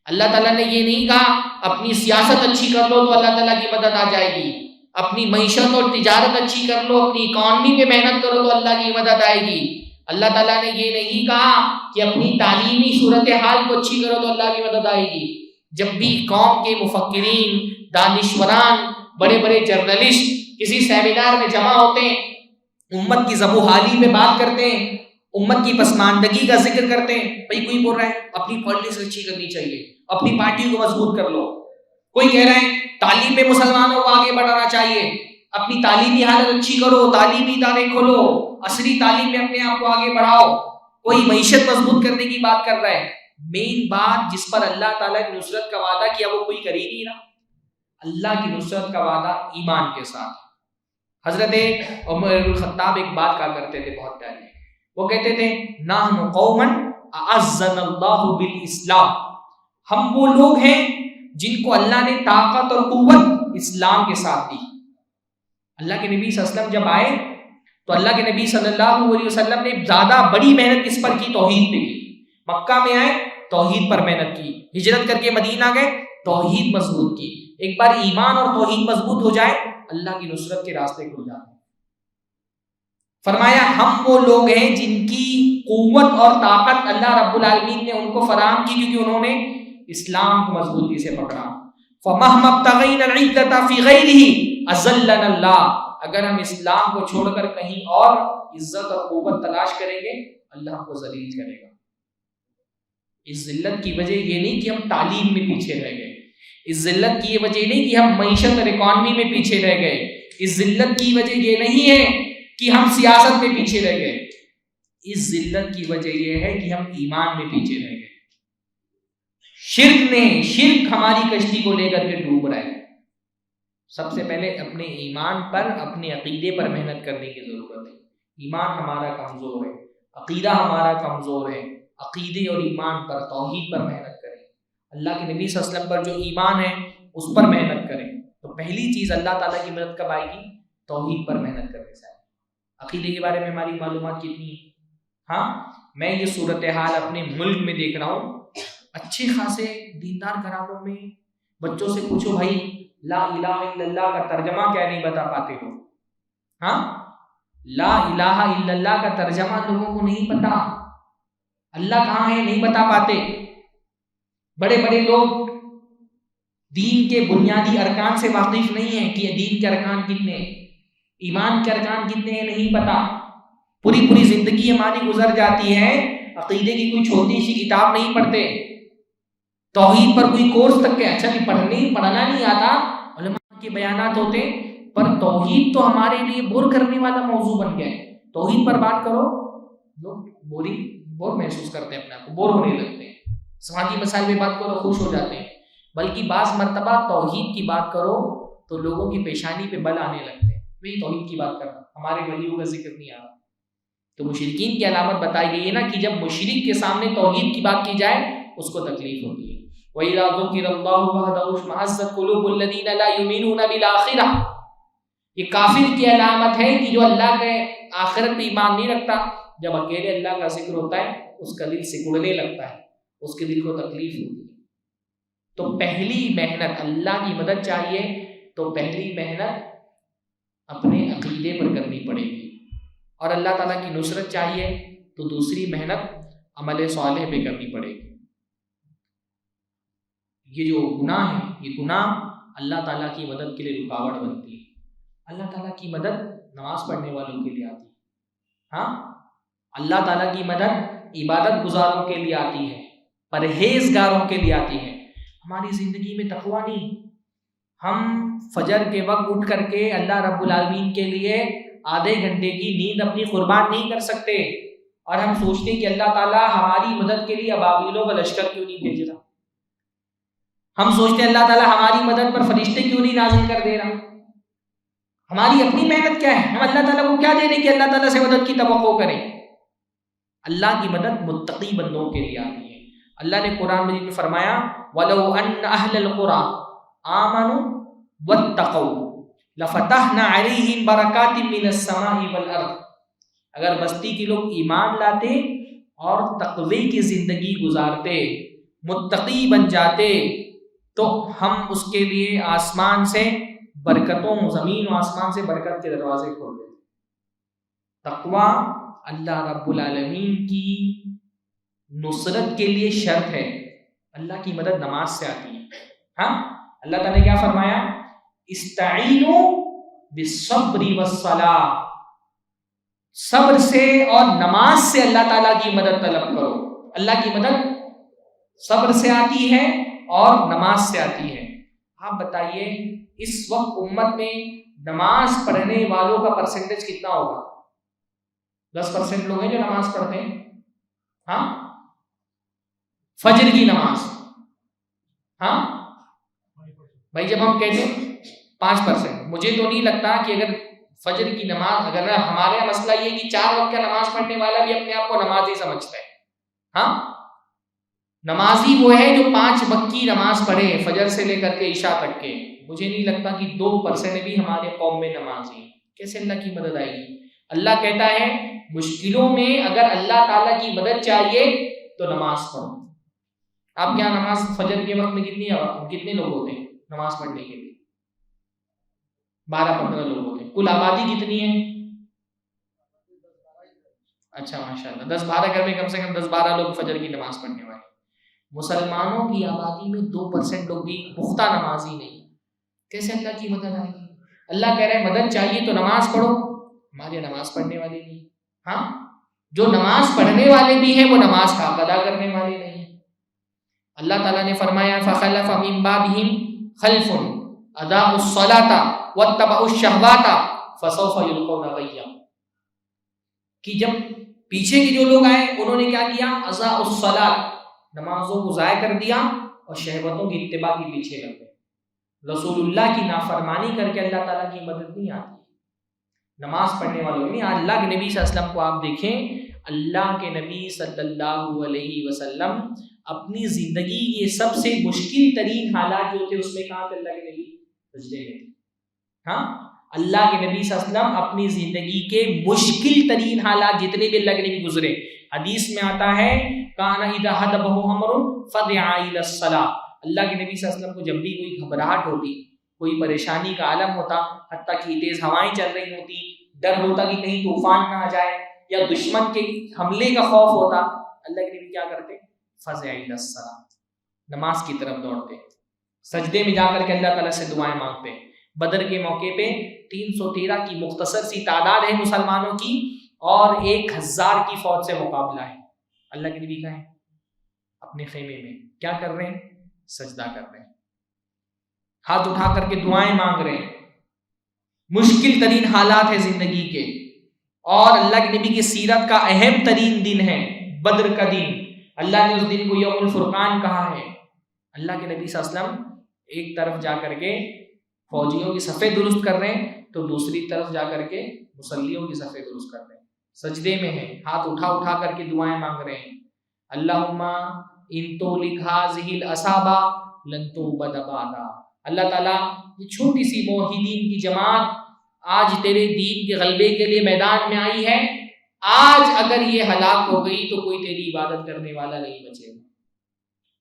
اللہ تعالیٰ نے یہ نہیں کہا اپنی سیاست اچھی کر لو تو اللہ تعالیٰ کی مدد آ جائے گی، اپنی معیشت اور تجارت اچھی کر لو، اپنی اکانومی پہ محنت کرو تو اللہ کی مدد آئے گی۔ اللہ تعالیٰ نے یہ نہیں کہا کہ اپنی تعلیمی صورتحال کو اچھی کرو تو اللہ کی مدد آئے گی۔ جب بھی قوم کے مفکرین، دانشوران، بڑے بڑے جرنلسٹ کسی سیمینار میں جمع ہوتے ہیں، امت کی ذبح و حالی میں بات کرتے ہیں، امت کی پسماندگی کا ذکر کرتے ہیں، بھائی کوئی بول رہا ہے اپنی پالیٹکس اچھی کرنی چاہیے، اپنی پارٹی کو مضبوط کر لو، کوئی کہہ رہا ہے تعلیم میں مسلمانوں کو آگے بڑھانا چاہیے، اپنی تعلیمی حالت اچھی کرو، تعلیمی ادارے کھولو، عصری تعلیم میں اپنے آپ کو آگے بڑھاؤ، کوئی معیشت مضبوط کرنے کی بات کر رہا ہے۔ مین بات جس پر اللہ تعالیٰ کی نصرت کا وعدہ کیا وہ کوئی کر ہی نہیں رہا۔ اللہ کی نصرت کا وعدہ ایمان کے ساتھ۔ حضرت عمر الخطاب ایک بات کہا کرتے تھے بہت پیاری، وہ کہتے تھے نحن قوما اعزنا اللہ بالاسلام، ہم وہ لوگ ہیں جن کو اللہ نے طاقت اور قوت اسلام کے ساتھ دی۔ اللہ کے نبی صلی اللہ علیہ وسلم جب آئے تو اللہ کے نبی صلی اللہ علیہ وسلم نے زیادہ بڑی محنت کس پر کی؟ توحید پہ کی۔ مکہ میں آئے توحید پر محنت کی، ہجرت کر کے مدینہ گئے توحید مضبوط کی۔ ایک بار ایمان اور توحید مضبوط ہو جائے اللہ کی نصرت کے راستے کھل جاتے ہیں۔ فرمایا ہم وہ لوگ ہیں جن کی قوت اور طاقت اللہ رب العالمین نے ان کو فراہم کی کیونکہ انہوں نے اسلام کو مضبوطی سے پکڑا۔ فَمَهْمَا ابْتَغَيْنَا الْعِزَّةَ فِي غَيْرِهِ أَذَلَّنَا اللَّهُ، اگر ہم اسلام کو چھوڑ کر کہیں اور عزت اور قوت تلاش کریں گے اللہ ہم کو ذلیل کرے گا۔ اس ذلت کی وجہ یہ نہیں کہ ہم تعلیم میں پیچھے رہ گئے، اس ذلت کی یہ وجہ نہیں کہ ہم معیشت اور اکانومی میں پیچھے رہ گئے، اس ذلت کی وجہ یہ نہیں ہے کہ ہم سیاست میں پیچھے رہ گئے، اس ذلت کی وجہ یہ ہے کہ ہم ایمان میں پیچھے رہ گئے. شرک ہماری کشتی کو لے کر کے ڈوب رہا ہے. سب سے پہلے اپنے ایمان پر، اپنے عقیدے پر محنت کرنے کی ضرورت ہے. ایمان ہمارا کمزور ہے، عقیدہ ہمارا کمزور ہے. عقیدے اور ایمان پر، توحید پر محنت کریں. اللہ کے نبی صلی اللہ علیہ وسلم پر جو ایمان ہے اس پر محنت کریں. تو پہلی چیز اللہ تعالیٰ کی مدد کب آئے گی؟ توحید پر محنت کرنے سے. عقیدے کے بارے میں ہماری معلومات کتنی ہے؟ ہاں، میں یہ صورتحال اپنے ملک میں دیکھ رہا ہوں. اچھے خاصے دیندار گھرانوں میں بچوں سے پوچھو بھائی لا الہ الا اللہ کا ترجمہ کیا نہیں بتا پاتے ہو. ہاں، لا الہ الا اللہ کا ترجمہ لوگوں کو نہیں پتا. اللہ کہاں ہے نہیں بتا پاتے. بڑے بڑے لوگ دین کے بنیادی ارکان سے واقف نہیں ہیں کہ دین کے ارکان کتنے ہیں، ایمان کے ارکان کتنے ہیں نہیں پتا. پوری زندگی ہماری گزر جاتی ہے، عقیدے کی کوئی چھوٹی سی کتاب نہیں پڑھتے، توحید پر کوئی کورس تک کے اچھا نہیں پڑھنا نہیں آتا. علماء کے بیانات ہوتے پر توحید تو ہمارے لیے بور کرنے والا موضوع بن گیا ہے. توحید پر بات کرو لوگ بور محسوس کرتے ہیں، اپنے آپ کو بور ہونے لگتے ہیں. سماجی مسائل پہ بات کرو خوش ہو جاتے ہیں. بلکہ بعض مرتبہ توحید کی بات کرو تو لوگوں کی پیشانی پہ بل آنے لگتے ہیں. وہی توحید کی بات کرنا، ہمارے ولیوں کا ذکر نہیں آ رہا. تو مشرکین کی علامت بتائی گئی ہے نا کہ جب مشرک کے سامنے توحید کی بات کی جائے اس کو تکلیف ہوتی ہے. وَإِذَا ذُكِرَ اللَّهُ وَحْدَهُ اشْمَأَزَّتْ قُلُوبُ الَّذِينَ لَا يُؤْمِنُونَ بِالْآخِرَةِ. یہ کافر کی علامت ہے کہ جو اللہ کے آخرت پہ ایمان نہیں رکھتا. جب اکیلے اللہ کا ذکر ہوتا ہے اس کا دل سکڑنے لگتا ہے، اس کے دل کو تکلیف ہوتی ہے. تو پہلی محنت اللہ کی مدد چاہیے تو پہلی محنت اپنے عقیدے پر کرنی پڑے گی، اور اللہ تعالیٰ کی نصرت چاہیے تو دوسری محنت عمل صالح پہ کرنی پڑے گی. یہ جو گناہ ہے، یہ گناہ اللہ تعالیٰ کی مدد کے لیے رکاوٹ بنتی ہے. اللہ تعالیٰ کی مدد نماز پڑھنے والوں کے لیے آتی ہے. ہاں، اللہ تعالیٰ کی مدد عبادت گزاروں کے لیے آتی ہے، پرہیزگاروں کے لیے آتی ہے. ہماری زندگی میں تقویٰ نہیں. ہم فجر کے وقت اٹھ کر کے اللہ رب العالمین کے لیے آدھے گھنٹے کی نیند اپنی قربان نہیں کر سکتے، اور ہم سوچتے ہیں کہ اللہ تعالیٰ ہماری مدد کے لیے ابابیلوں کا لشکر کیوں نہیں بھیج رہا. ہم سوچتے ہیں اللہ تعالیٰ ہماری مدد پر فرشتے کیوں نہیں نازل کر دے رہا. ہماری اپنی محنت کیا ہے؟ ہم اللہ تعالیٰ کو کیا دے دیں کہ اللہ تعالیٰ سے مدد کی توقع کریں. اللہ کی مدد متقی بندوں کے لیے آتی ہے. اللہ نے قرآن مجید میں فرمایا وَلَوْ أَنَّ أَهْلَ الْقُرَىٰ آمَنُوا وَاتَّقَوْا لَفَتَحْنَا عَلَيْهِمْ بَرَكَاتٍ مِّنَ السَّمَاءِ وَالْأَرْضِ. اگر بستی کے لوگ ایمان لاتے اور تقوی کی زندگی گزارتے، متقی بن جاتے، تو ہم اس کے لیے آسمان سے برکتوں، زمین و آسمان سے برکت کے دروازے کھول دیتے. تقوی اللہ رب العالمین کی نصرت کے لیے شرط ہے. اللہ کی مدد نماز سے آتی ہے. ہاں، اللہ تعالیٰ نے کیا فرمایا؟ استعینوا بالصبر والصلاۃ. صبر سے اور نماز سے اللہ تعالیٰ کی مدد طلب کرو. اللہ کی مدد صبر سے آتی ہے اور نماز سے آتی ہے. آپ بتائیے اس وقت امت میں نماز پڑھنے والوں کا پرسنٹیج کتنا ہوگا؟ 10% لوگ ہیں جو نماز پڑھتے ہیں. ہاں، فجر کی نماز. ہاں بھائی، جب ہم کہتے ہیں 5%، مجھے تو نہیں لگتا کہ اگر فجر کی نماز، اگر ہمارے یہاں مسئلہ یہ کہ 4 وقت کا نماز پڑھنے والا بھی اپنے آپ کو نمازی سمجھتا ہے. ہاں، نمازی وہ ہے جو 5 وقت کی نماز پڑھے فجر سے لے کر کے عشاء تک کے. مجھے نہیں لگتا کہ 2% بھی ہمارے قوم میں نمازی ہیں. کیسے اللہ کی مدد آئے گی؟ اللہ کہتا ہے مشکلوں میں اگر اللہ تعالیٰ کی مدد چاہیے تو نماز پڑھو. آپ کیا نماز فجر کے وقت میں کتنے لوگ ہوتے ہیں نماز پڑھنے کے لیے؟ 12-15 لوگ ہوتے ہیں. کل آبادی کتنی ہے؟ اچھا ماشاءاللہ 10-12 گھر میں کم سے کم 10-12 لوگ فجر کی نماز پڑھنے والے. مسلمانوں کی آبادی میں 2% لوگ بھی پختہ نمازی نہیں. کیسے اللہ کی مدد آئے گی؟ اللہ کہہ رہے ہیں مدد چاہیے تو نماز پڑھو. ہمارے نماز پڑھنے والے نہیں. ہاں، جو نماز پڑھنے والے بھی ہیں وہ نماز کا حق ادا کرنے والے نہیں. اللہ تعالیٰ نے فرمایا فَخَلَفَ مِن بَعْدِهِمْ خَلْفٌ أَضَاعُوا الصَّلَاةَ وَاتَّبَعُوا الشَّهَوَاتَ فَسَوْفَ يُلْقَوْنَ غَيًّا. کہ جب پیچھے کے جو لوگ آئے انہوں نے کیا کیا؟ اضاعوا الصلاۃ، نمازوں کو ضائع کر دیا اور شہوتوں کی اتباع کے پیچھے لگ گئے۔ رسول اللہ کی نافرمانی کر کے اللہ تعالیٰ کی مدد نہیں آتی۔ نماز پڑھنے والوں میں آج اللہ کے نبی صلی اللہ علیہ وسلم کو آپ دیکھیں، اللہ کے نبی صلی اللہ علیہ وسلم اپنی زندگی کے سب سے مشکل ترین حالات جو تھے اس میں کہاں تھے؟ اللہ کے نبی سجدے میں تھے۔ ہاں، اللہ کے نبی صلی اللہ علیہ وسلم اپنی زندگی کے مشکل ترین حالات جتنے بھی اللہ کے نبی گزرے، حدیث میں آتا ہے کان اذا حدبہ امر فدعا الی الصلاۃ، اللہ کے نبی صلی اللہ علیہ وسلم کو جب بھی کوئی گھبراہٹ ہوتی، کوئی پریشانی کا عالم ہوتا، حتیٰ کہ تیز ہوائیں چل رہی ہوتی، ڈر ہوتا کہ کہیں طوفان نہ آ جائے یا دشمن کے حملے کا خوف ہوتا، اللہ کے نبی کیا کرتے؟ فزع الی الصلاۃ، نماز کی طرف دوڑتے، سجدے میں جا کر کے اللہ تعالیٰ سے دعائیں مانگتے۔ بدر کے موقع پہ 313 کی مختصر سی تعداد ہے مسلمانوں کی اور 1000 کی فوج سے مقابلہ ہے۔ اللہ کے نبی کہاں ہیں؟ اپنے خیمے میں کیا کر رہے ہیں؟ سجدہ کر رہے ہیں، ہاتھ اٹھا کر کے دعائیں مانگ رہے ہیں۔ مشکل ترین حالات ہے زندگی کے، اور اللہ کے نبی کی سیرت کا اہم ترین دن ہے بدر کا دن۔ اللہ نے اس دن کو یوم الفرقان کہا ہے۔ اللہ کے نبی صلی اللہ علیہ وسلم ایک طرف جا کر کے فوجیوں کی صفیں درست کر رہے ہیں تو دوسری طرف جا کر کے مصلیوں کی صفیں درست کر رہے ہیں، سجدے میں ہیں، ہاتھ اٹھا کر کے دعائیں مانگ رہے ہیں۔ اللہم ان تولک ہذہ الاصابہ لن تعبد بعدا، اللہ تعالیٰ یہ چھوٹی سی موحدین کی جماعت آج تیرے دین کے غلبے کے لیے میدان میں آئی ہے، آج اگر یہ ہلاک ہو گئی تو کوئی تیری عبادت کرنے والا نہیں بچے گا۔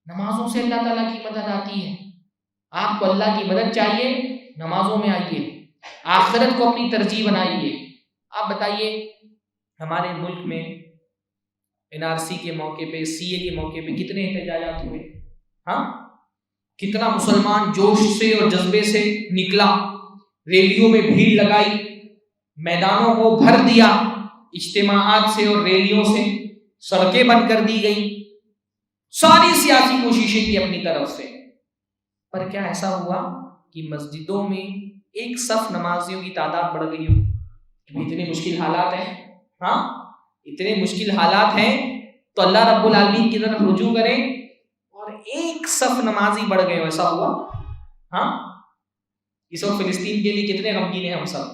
نمازوں سے اللہ تعالیٰ کی مدد آتی ہے۔ آپ کو اللہ کی مدد چاہیے، نمازوں میں آئیے، آخرت کو اپنی ترجیح بنائیے۔ آپ بتائیے ہمارے ملک میں NRC کے موقع پہ، CA کے موقع پہ کتنے احتجاجات ہوئے؟ ہاں، کتنا مسلمان جوش سے اور جذبے سے نکلا، ریلیوں میں بھیڑ لگائی، میدانوں کو بھر دیا، اجتماعات سے اور ریلیوں سے سڑکیں بند کر دی گئی، ساری سیاسی کوششیں کی اپنی طرف سے۔ پر کیا ایسا ہوا کہ مسجدوں میں ایک صف نمازیوں کی تعداد بڑھ گئی ہو؟ اتنے مشکل حالات ہیں، ہاں اتنے مشکل حالات ہیں تو اللہ رب العالمین کی طرف رجوع کریں اور ایک صف نمازی بڑھ گئے ہو، ایسا ہوا؟ ہاں، اس وقت فلسطین کے لیے کتنے غمگین ہیں ہم سب۔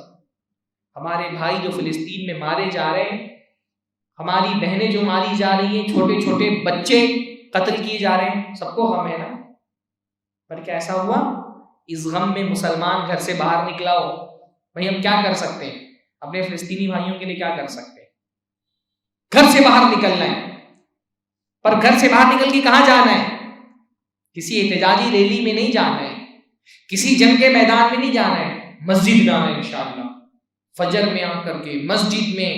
ہمارے بھائی جو فلسطین میں مارے جا رہے ہیں، ہماری بہنیں جو ماری جا رہی ہیں، چھوٹے چھوٹے بچے قتل کیے جا رہے ہیں، سب کو غم ہے نا۔ پر کیا ایسا ہوا اس غم میں مسلمان گھر سے باہر نکلا ہو؟ بھائی ہم کیا کر سکتے ہیں؟ اپنے فلسطینی بھائیوں کے لیے کیا کر سکتے ہیں؟ گھر سے باہر نکلنا ہے، پر گھر سے باہر نکل کے کہاں جانا ہے؟ کسی احتجاجی ریلی میں نہیں جانا ہے، کسی جنگ کے میدان میں نہیں جانا ہے، مسجد میں آنا ہے انشاءاللہ۔ فجر میں آ کر کے مسجد میں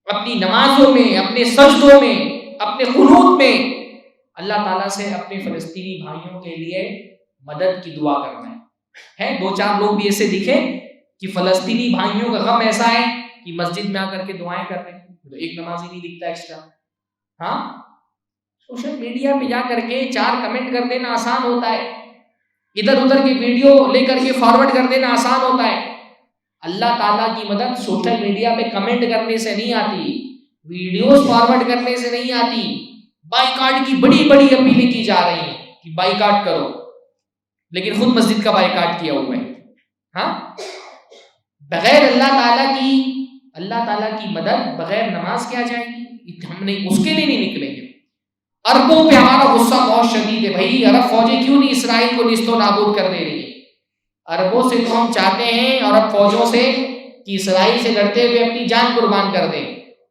اپنی نمازوں میں، اپنے سجدوں میں، اپنے قنوت میں اللہ تعالیٰ سے اپنے فلسطینی بھائیوں کے لیے مدد کی دعا کرنا ہے۔ دو چار لوگ بھی ایسے دکھے کہ فلسطینی بھائیوں کا غم ایسا ہے کہ مسجد میں آ کر کے دعائیں کر رہے ہیں، تو ایک نمازی نہیں دکھتا ایکسٹرا۔ ہاں، سوشل میڈیا پہ جا کر کے 4 کمنٹ کر دینا آسان ہوتا ہے، ادھر ادھر کی ویڈیو لے کر کے فارورڈ کر دینا آسان ہوتا ہے۔ اللہ تعالیٰ کی مدد سوشل میڈیا پہ کمنٹ کرنے سے نہیں آتی، ویڈیوز فارورڈ کرنے سے نہیں آتی۔ بائیکاٹ کی بڑی بڑی اپیلیں کی جا رہی ہیں کہ بائیکاٹ کرو، لیکن خود مسجد کا بائیکاٹ کیا ہوا ہے۔ ہاں، بغیر اللہ تعالیٰ کی مدد بغیر نماز کیا جائے گی؟ ہم نہیں، اس کے لیے نہیں نکلیں گے۔ عربوں پہ ہمارا غصہ بہت شدید ہے، بھائی عرب فوجیں کیوں نہیں اسرائیل کو نیست و نابود کر دے رہی ہیں؟ عربوں سے تو ہم چاہتے ہیں عرب فوجوں سے کہ اسرائیل سے لڑتے ہوئے اپنی جان قربان کر دیں،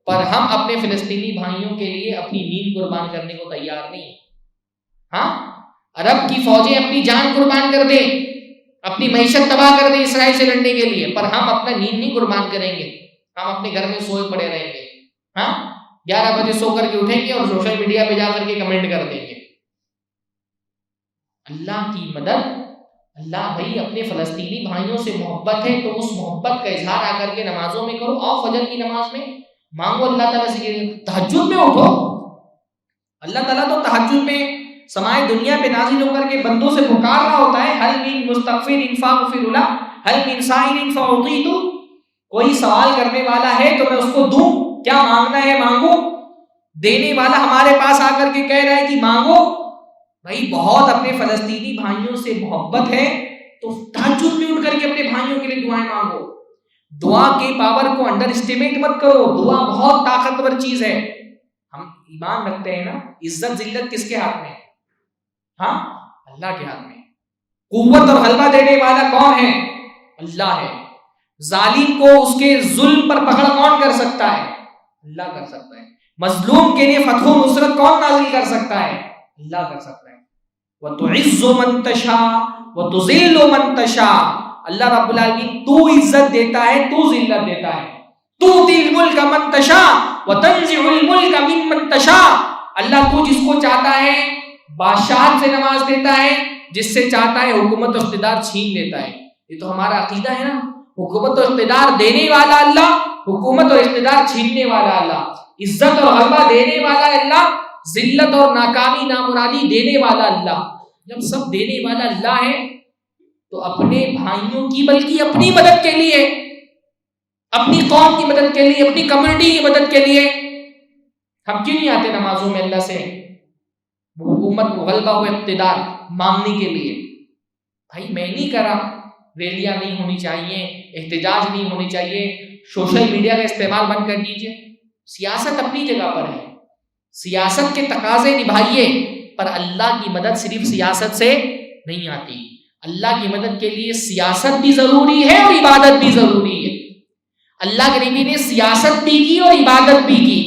پر ہم اپنے فلسطینی بھائیوں کے لیے اپنی نیند قربان کرنے کو تیار نہیں۔ ہاں، عرب کی فوجیں اپنی جان قربان کر دیں، اپنی معیشت تباہ کر دیں اسرائیل سے لڑنے کے لیے، پر ہم اپنا نیند نہیں قربان کریں گے، ہم اپنے گھر میں سوئے پڑے رہیں گے۔ ہاں، 11 بجے سو کر کے اٹھیں گے اور سوشل میڈیا پہ جا کر کے کمنٹ کر دیں گے۔ اللہ کی مدد، اللہ بھائی اپنے فلسطینی بھائیوں سے محبت ہے تو اس محبت کا اظہار آ کر کے نمازوں میں کرو، آؤ فجر کی نماز میں مانگو اللہ تعالیٰ سے، تہجد میں اٹھو۔ اللہ تعالیٰ تو تہجد میں سمائے دنیا پہ نازل ہو کر کے بندوں سے پکار رہا ہوتا ہے، حل من مستغفر فاغفر لہ، حل من سائل فاعطیہ، کوئی سوال کرنے والا ہے تو میں اس کو دوں، کیا مانگنا ہے مانگو، دینے والا ہمارے پاس آ کر کے کہہ رہا ہے کہ مانگو. بھائی بہت اپنے فلسطینی بھائیوں سے محبت ہے تو تہجد میں اٹھ کر کے اپنے بھائیوں کے لیے دعائیں مانگو. دعا کے پاور کو انڈر اسٹیمیٹ مت کرو، دعا بہت طاقتور چیز ہے. ہم ایمان رکھتے ہیں نا، عزت ذلت کس کے ہاتھ میں ہے؟ ہاں، اللہ کے ہاتھ میں. قوت اور غلبہ دینے والا کون ہے؟ اللہ ہے. ظالم کو اس کے ظلم پر پکڑ کون کر سکتا ہے؟ اللہ کر سکتا ہے. مظلوم کے لیے فتح و نصرت کون نازل کر سکتا ہے؟ اللہ کر سکتا ہے. وَتُعِزُّ مَن تَشَاءُ وَتُذِلُّ مَن تَشَاءُ. اللہ رب العالمین تو عزت دیتا ہے، تو ذلت دیتا ہے. تُؤْتِي الْمُلْكَ مَن تَشَاءُ وَتَنزِعُ الْمُلْكَ مِمَّن تَشَاءُ. اللہ تو جس کو چاہتا ہے بادشاہت سے نواز دیتا ہے، جس سے چاہتا ہے حکومت و اقتدار چھین لیتا ہے. یہ تو ہمارا عقیدہ ہے نا، حکومت و اقتدار دینے والا اللہ، حکومت اور اقتدار چھیننے والا اللہ. عزت اور غلبہ دینے والا اللہ، ذلت اور ناکامی نامرادی دینے والا اللہ. جب سب دینے والا اللہ ہے تو اپنے بھائیوں کی بلکہ اپنی مدد کے لیے، اپنی قوم کی مدد کے لیے، اپنی کمیونٹی کی مدد کے لیے ہم کیوں نہیں آتے نمازوں میں اللہ سے حکومت غلبہ و اقتدار مانگنے کے لیے؟ بھائی میں نہیں کرا، ریلیاں نہیں ہونی چاہیے، احتجاج نہیں ہونی چاہیے، سوشل میڈیا کا استعمال بند کر دیجئے. سیاست اپنی جگہ پر ہے، سیاست کے تقاضے نبھائیے، پر اللہ کی مدد صرف سیاست سے نہیں آتی. اللہ کی مدد کے لیے سیاست بھی ضروری ہے اور عبادت بھی ضروری ہے. اللہ کے نبی نے سیاست بھی کی اور عبادت بھی کی.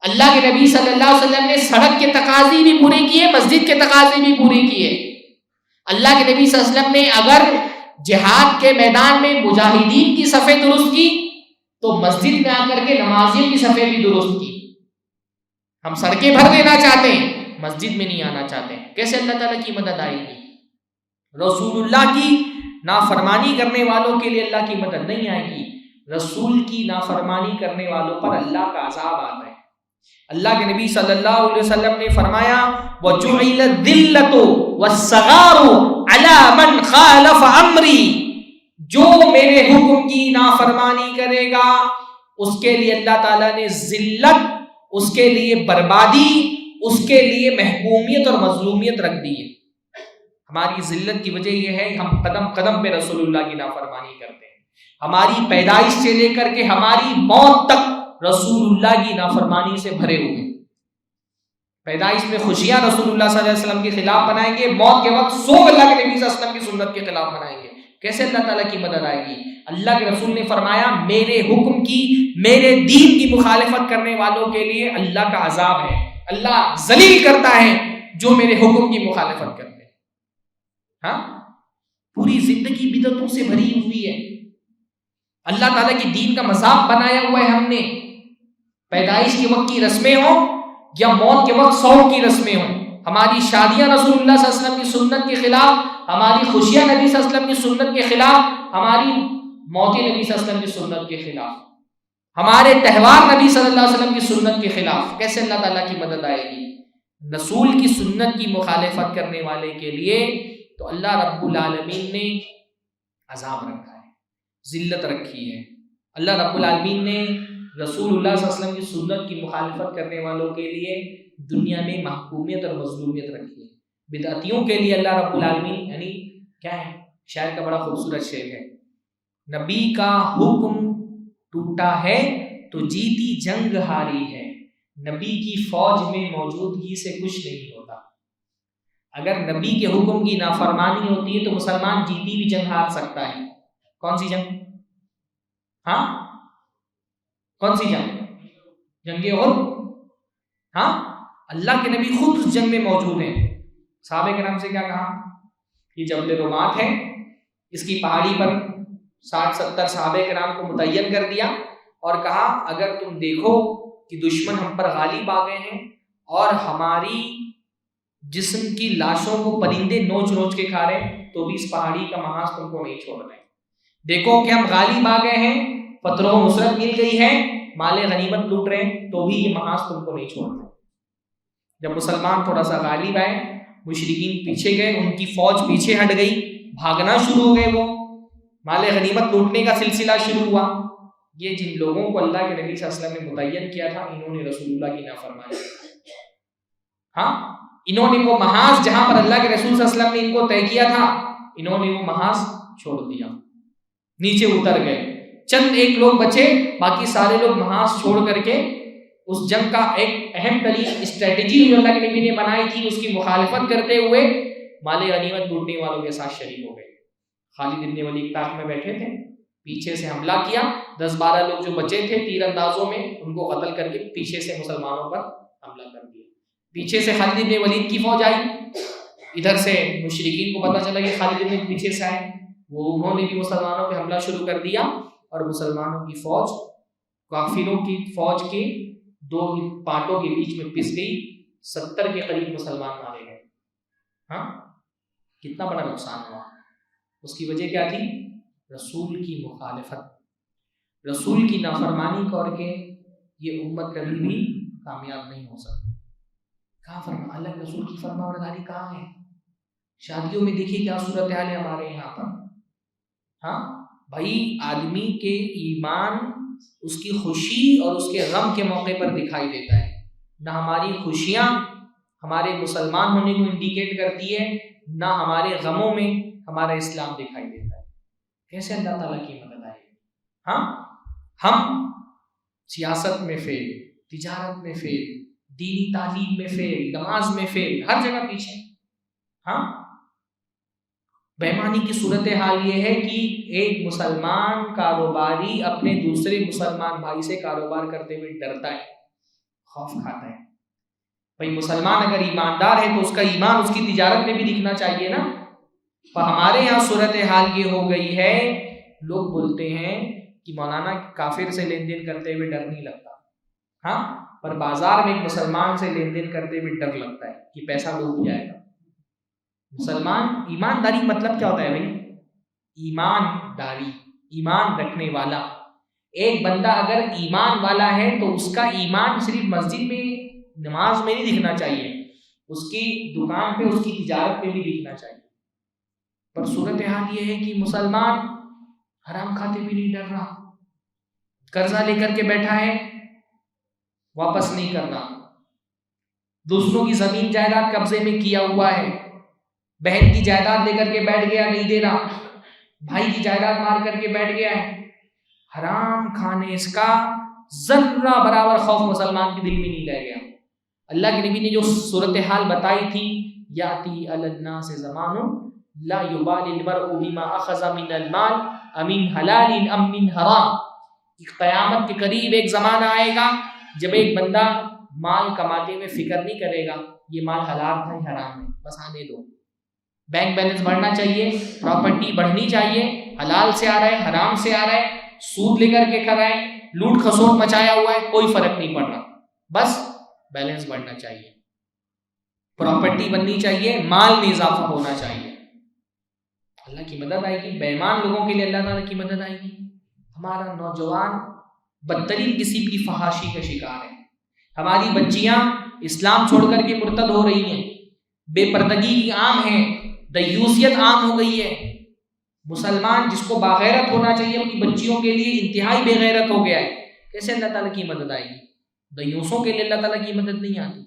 اللہ کے نبی صلی اللہ علیہ وسلم نے سڑک کے تقاضے بھی پورے کیے، مسجد کے تقاضے بھی پورے کیے. اللہ کے نبی صلی اللہ علیہ وسلم نے اگر جہاد کے میدان میں مجاہدین کی صفیں درست کی تو مسجد میں آ کر کے نمازیوں کی صفیں بھی درست کی. ہم سڑکیں بھر دینا چاہتے ہیں، مسجد میں نہیں آنا چاہتے ہیں، کیسے اللہ تعالیٰ کی مدد آئے گی؟ رسول اللہ کی نافرمانی کرنے والوں کے لیے اللہ کی مدد نہیں آئے گی. رسول کی نافرمانی کرنے والوں پر اللہ کا عذاب آتا ہے. اللہ کے نبی صلی اللہ علیہ وسلم نے فرمایا وَجُعِلَ الذِّلَّةُ وَالصَّغَارُ عَلَى مَنْ خَالَفَ أَمْرِي. جو میرے حکم کی نافرمانی کرے گا اس کے لیے اللہ تعالیٰ نے ذلت، اس کے لیے بربادی، اس کے لیے محکومیت اور مظلومیت رکھ دی ہے. ہماری ذلت کی وجہ یہ ہے ہم قدم قدم پہ رسول اللہ کی نافرمانی کرتے ہیں. ہماری پیدائش سے لے کر کے ہماری موت تک رسول اللہ کی نافرمانی سے بھرے ہوئے. پیدائش میں خوشیاں رسول اللہ صلی اللہ علیہ وسلم کے خلاف منائیں گے، موت کے وقت سوگ اللہ کے نبی صلی اللہ علیہ وسلم کی سنت کے خلاف منائیں گے. کیسے اللہ تعالیٰ کی مدد آئے گی؟ اللہ کے رسول نے فرمایا میرے حکم کی، میرے دین کی مخالفت کرنے والوں کے لیے اللہ کا عذاب ہے. اللہ ذلیل کرتا ہے جو میرے حکم کی مخالفت کرتے ہیں. ہاں، پوری زندگی بدعتوں سے بھری ہوئی ہے. اللہ تعالیٰ کی دین کا مذاق بنایا ہوا ہے ہم نے. پیدائش کے وقت کی رسمیں ہوں یا موت کے وقت سوگ کی رسمیں ہوں، ہماری شادیاں رسول اللہ صلی اللہ علیہ وسلم کی سنت کے خلاف، ہماری خوشیاں نبی صلی اللہ علیہ وسلم کی سنت کے خلاف، ہماری موتیں نبی صلی اللہ علیہ وسلم کی سنت کے خلاف، ہمارے تہوار نبی صلی اللہ علیہ وسلم کی سنت کے خلاف. کیسے اللہ تعالیٰ کی مدد آئے گی؟ رسول کی سنت کی مخالفت کرنے والے کے لیے تو اللہ رب العالمین نے عذاب رکھا ہے، ذلت رکھی ہے. اللہ رب العالمین نے رسول اللہ صلی اللہ علیہ وسلم کی سنت کی مخالفت کرنے والوں کے لیے دنیا میں محکومیت اور مظلومیت رکھی ہے. بدعتیوں کے لیے اللہ رب العالمین یعنی کیا ہے؟ شاعر کا بڑا خوبصورت شعر ہے، نبی کا حکم ٹوٹا ہے تو جیتی جنگ ہاری ہے. نبی کی فوج میں موجودگی سے کچھ نہیں ہوتا. اگر نبی کے حکم کی نافرمانی ہوتی ہے تو مسلمان جیتی بھی جنگ ہار سکتا ہے. کون سی جنگ؟ ہاں کون سی جنگ؟ جنگ احد. ہاں، اللہ کے نبی خود اس جنگ میں موجود ہیں. صحابہ کرام سے کیا کہا؟ یہ جبل رمات ہے، اس کی پہاڑی پر 60-70 صحابہ کرام کو متعین کر دیا اور کہا اگر تم دیکھو کہ دشمن ہم پر غالب آ گئے ہیں اور ہماری جسم کی لاشوں کو پرندے نوچ نوچ کے کھا رہے ہیں تو بھی اس پہاڑی کا محاذ تم کو نہیں چھوڑ رہے. دیکھو کہ ہم غالب آ گئے ہیں، پتھروں و نصرت مل گئی ہے، مال غنیمت لوٹ رہے ہیں تو بھی یہ محاذ تم کو نہیں چھوڑ رہے. جب مسلمان تھوڑا سا غالب آئے، مشرکین پیچھے گئے، ان کی فوج پیچھے ہٹ گئی، بھاگنا شروع ہو گئے، وہ مال غنیمت لوٹنے کا سلسلہ شروع ہوا. یہ جن لوگوں کو اللہ کے نبی صلی اللہ علیہ وسلم نے متعین کیا تھا انہوں نے رسول اللہ کی نافرمانی کی. ہاں انہوں نے وہ محاذ جہاں پر اللہ کے رسول صلی اللہ علیہ وسلم نے ان کو طے کیا تھا انہوں نے وہ محاذ چھوڑ دیا, نیچے اتر گئے. چند ایک لوگ بچے, باقی سارے لوگ محاذ چھوڑ کر کے اس جنگ کا ایک اہم ترین اسٹریٹجی جو اللہ کے نبی نے بنائی تھی اس کی مخالفت کرتے ہوئے مال غنیمت لوٹنے والوں کے ساتھ شریک ہو گئے. خالد بن ولید طاق میں بیٹھے تھے, پیچھے سے حملہ کیا, 10-12 لوگ جو بچے تھے تیر اندازوں میں ان کو قتل کر کے پیچھے سے مسلمانوں پر حملہ کر دیا. پیچھے سے خالد بن ولید کی فوج آئی, ادھر سے مشرکین کو پتہ چلا کہ خالد بن پیچھے سے آئے, وہ انہوں نے بھی مسلمانوں پہ حملہ شروع کر دیا اور مسلمانوں کی فوج کافروں کی فوج کے 2 پارٹوں کے بیچ میں پس گئی. 70 کے قریب مسلمان مارے گئے. ہاں کتنا بڑا نقصان ہوا. اس کی وجہ کیا تھی؟ رسول کی مخالفت, رسول کی نافرمانی کر کے یہ امت کبھی بھی کامیاب نہیں ہو سکتی. کہاں فرما اللہ کے رسول کی فرما برداری کہاں ہے؟ شادیوں میں دیکھیے کیا صورتحال ہے ہمارے یہاں پر. ہاں بھائی آدمی کے ایمان اس کی خوشی اور اس کے غم کے موقع پر دکھائی دیتا ہے. نہ ہماری خوشیاں ہمارے مسلمان ہونے کو انڈیکیٹ کرتی ہے, نہ ہمارے غموں میں ہمارا اسلام دکھائی دیتا ہے. کیسے اللہ تعالیٰ کی مدد آئے گی؟ ہاں ہم سیاست میں فیل, تجارت میں فیل, دینی تعلیم میں فیل, نماز میں فیل, ہر جگہ پیچھے. ہاں بےمانی کی صورتحال یہ ہے کہ ایک مسلمان کاروباری اپنے دوسرے مسلمان بھائی سے کاروبار کرتے ہوئے ڈرتا ہے, خوف کھاتا ہے. بھائی مسلمان اگر ایماندار ہے تو اس کا ایمان اس کی تجارت میں بھی دکھنا چاہیے نا. پر ہمارے یہاں صورتحال یہ ہو گئی ہے, لوگ بولتے ہیں کہ مولانا کافر سے لین دین کرتے ہوئے ڈر نہیں لگتا. ہاں پر بازار میں ایک مسلمان سے لین دین کرتے ہوئے ڈر لگتا ہے کہ پیسہ لوٹ جائے گا. مسلمان ایمانداری مطلب کیا ہوتا ہے بھائی؟ ایمانداری, ایمان رکھنے والا. ایک بندہ اگر ایمان والا ہے تو اس کا ایمان صرف مسجد میں نماز میں نہیں دکھنا چاہیے, اس کی دکان پہ اس کی تجارت پہ بھی دکھنا چاہیے. پر صورتحال یہ ہے کہ مسلمان حرام کھاتے بھی نہیں ڈر رہا, قرضہ لے کر کے بیٹھا ہے واپس نہیں کرنا, دوسروں کی زمین جائیداد قبضے میں کیا ہوا ہے, بہن کی جائیداد لے کر کے بیٹھ گیا نہیں دے رہا, بھائی کی جائیداد مار کر کے بیٹھ گیا ہے. حرام کھانے اس کا ذرہ برابر خوف مسلمان کے دل میں نہیں رہ گیا. اللہ کے نبی نے جو صورتحال بتائی تھی, یاتی علی الناس زمان لا یبالی المرء بما اخذ من المال امن حلال ام من حرام. قیامت کے قریب ایک زمانہ آئے گا جب ایک بندہ مال کماتے میں فکر نہیں کرے گا یہ مال حلال تھا یا حرام ہے, بس آنے دو. بینک بیلنس بڑھنا چاہیے, پراپرٹی بڑھنی چاہیے, حلال سے آ رہا ہے حرام سے آ رہا ہے, سود لے کر کے کر رہا ہے, لوٹ کھسوٹ مچایا ہوا ہے, کوئی فرق نہیں پڑ رہا, بس بیلنس بڑھنا چاہیے, پراپرٹی بننی چاہیے, مال میں اضافہ ہونا چاہیے. اللہ کی مدد آئے گی. بیمان لوگوں کے لیے اللہ تعالیٰ کی مدد آئے گی. ہمارا نوجوان بدترین قسم کی فحاشی کا شکار ہے, ہماری بچیاں اسلام چھوڑ کر کے مرتد ہو رہی ہیں, بے پردگی عام ہے, دیوسیت عام ہو گئی ہے. مسلمان جس کو باغیرت ہونا چاہیے اپنی بچیوں کے لیے انتہائی بے غیرت ہو گیا ہے. کیسے اللہ تعالیٰ کی مدد آئے گی؟ دیوسوں کے لیے اللہ تعالیٰ کی مدد نہیں آتی.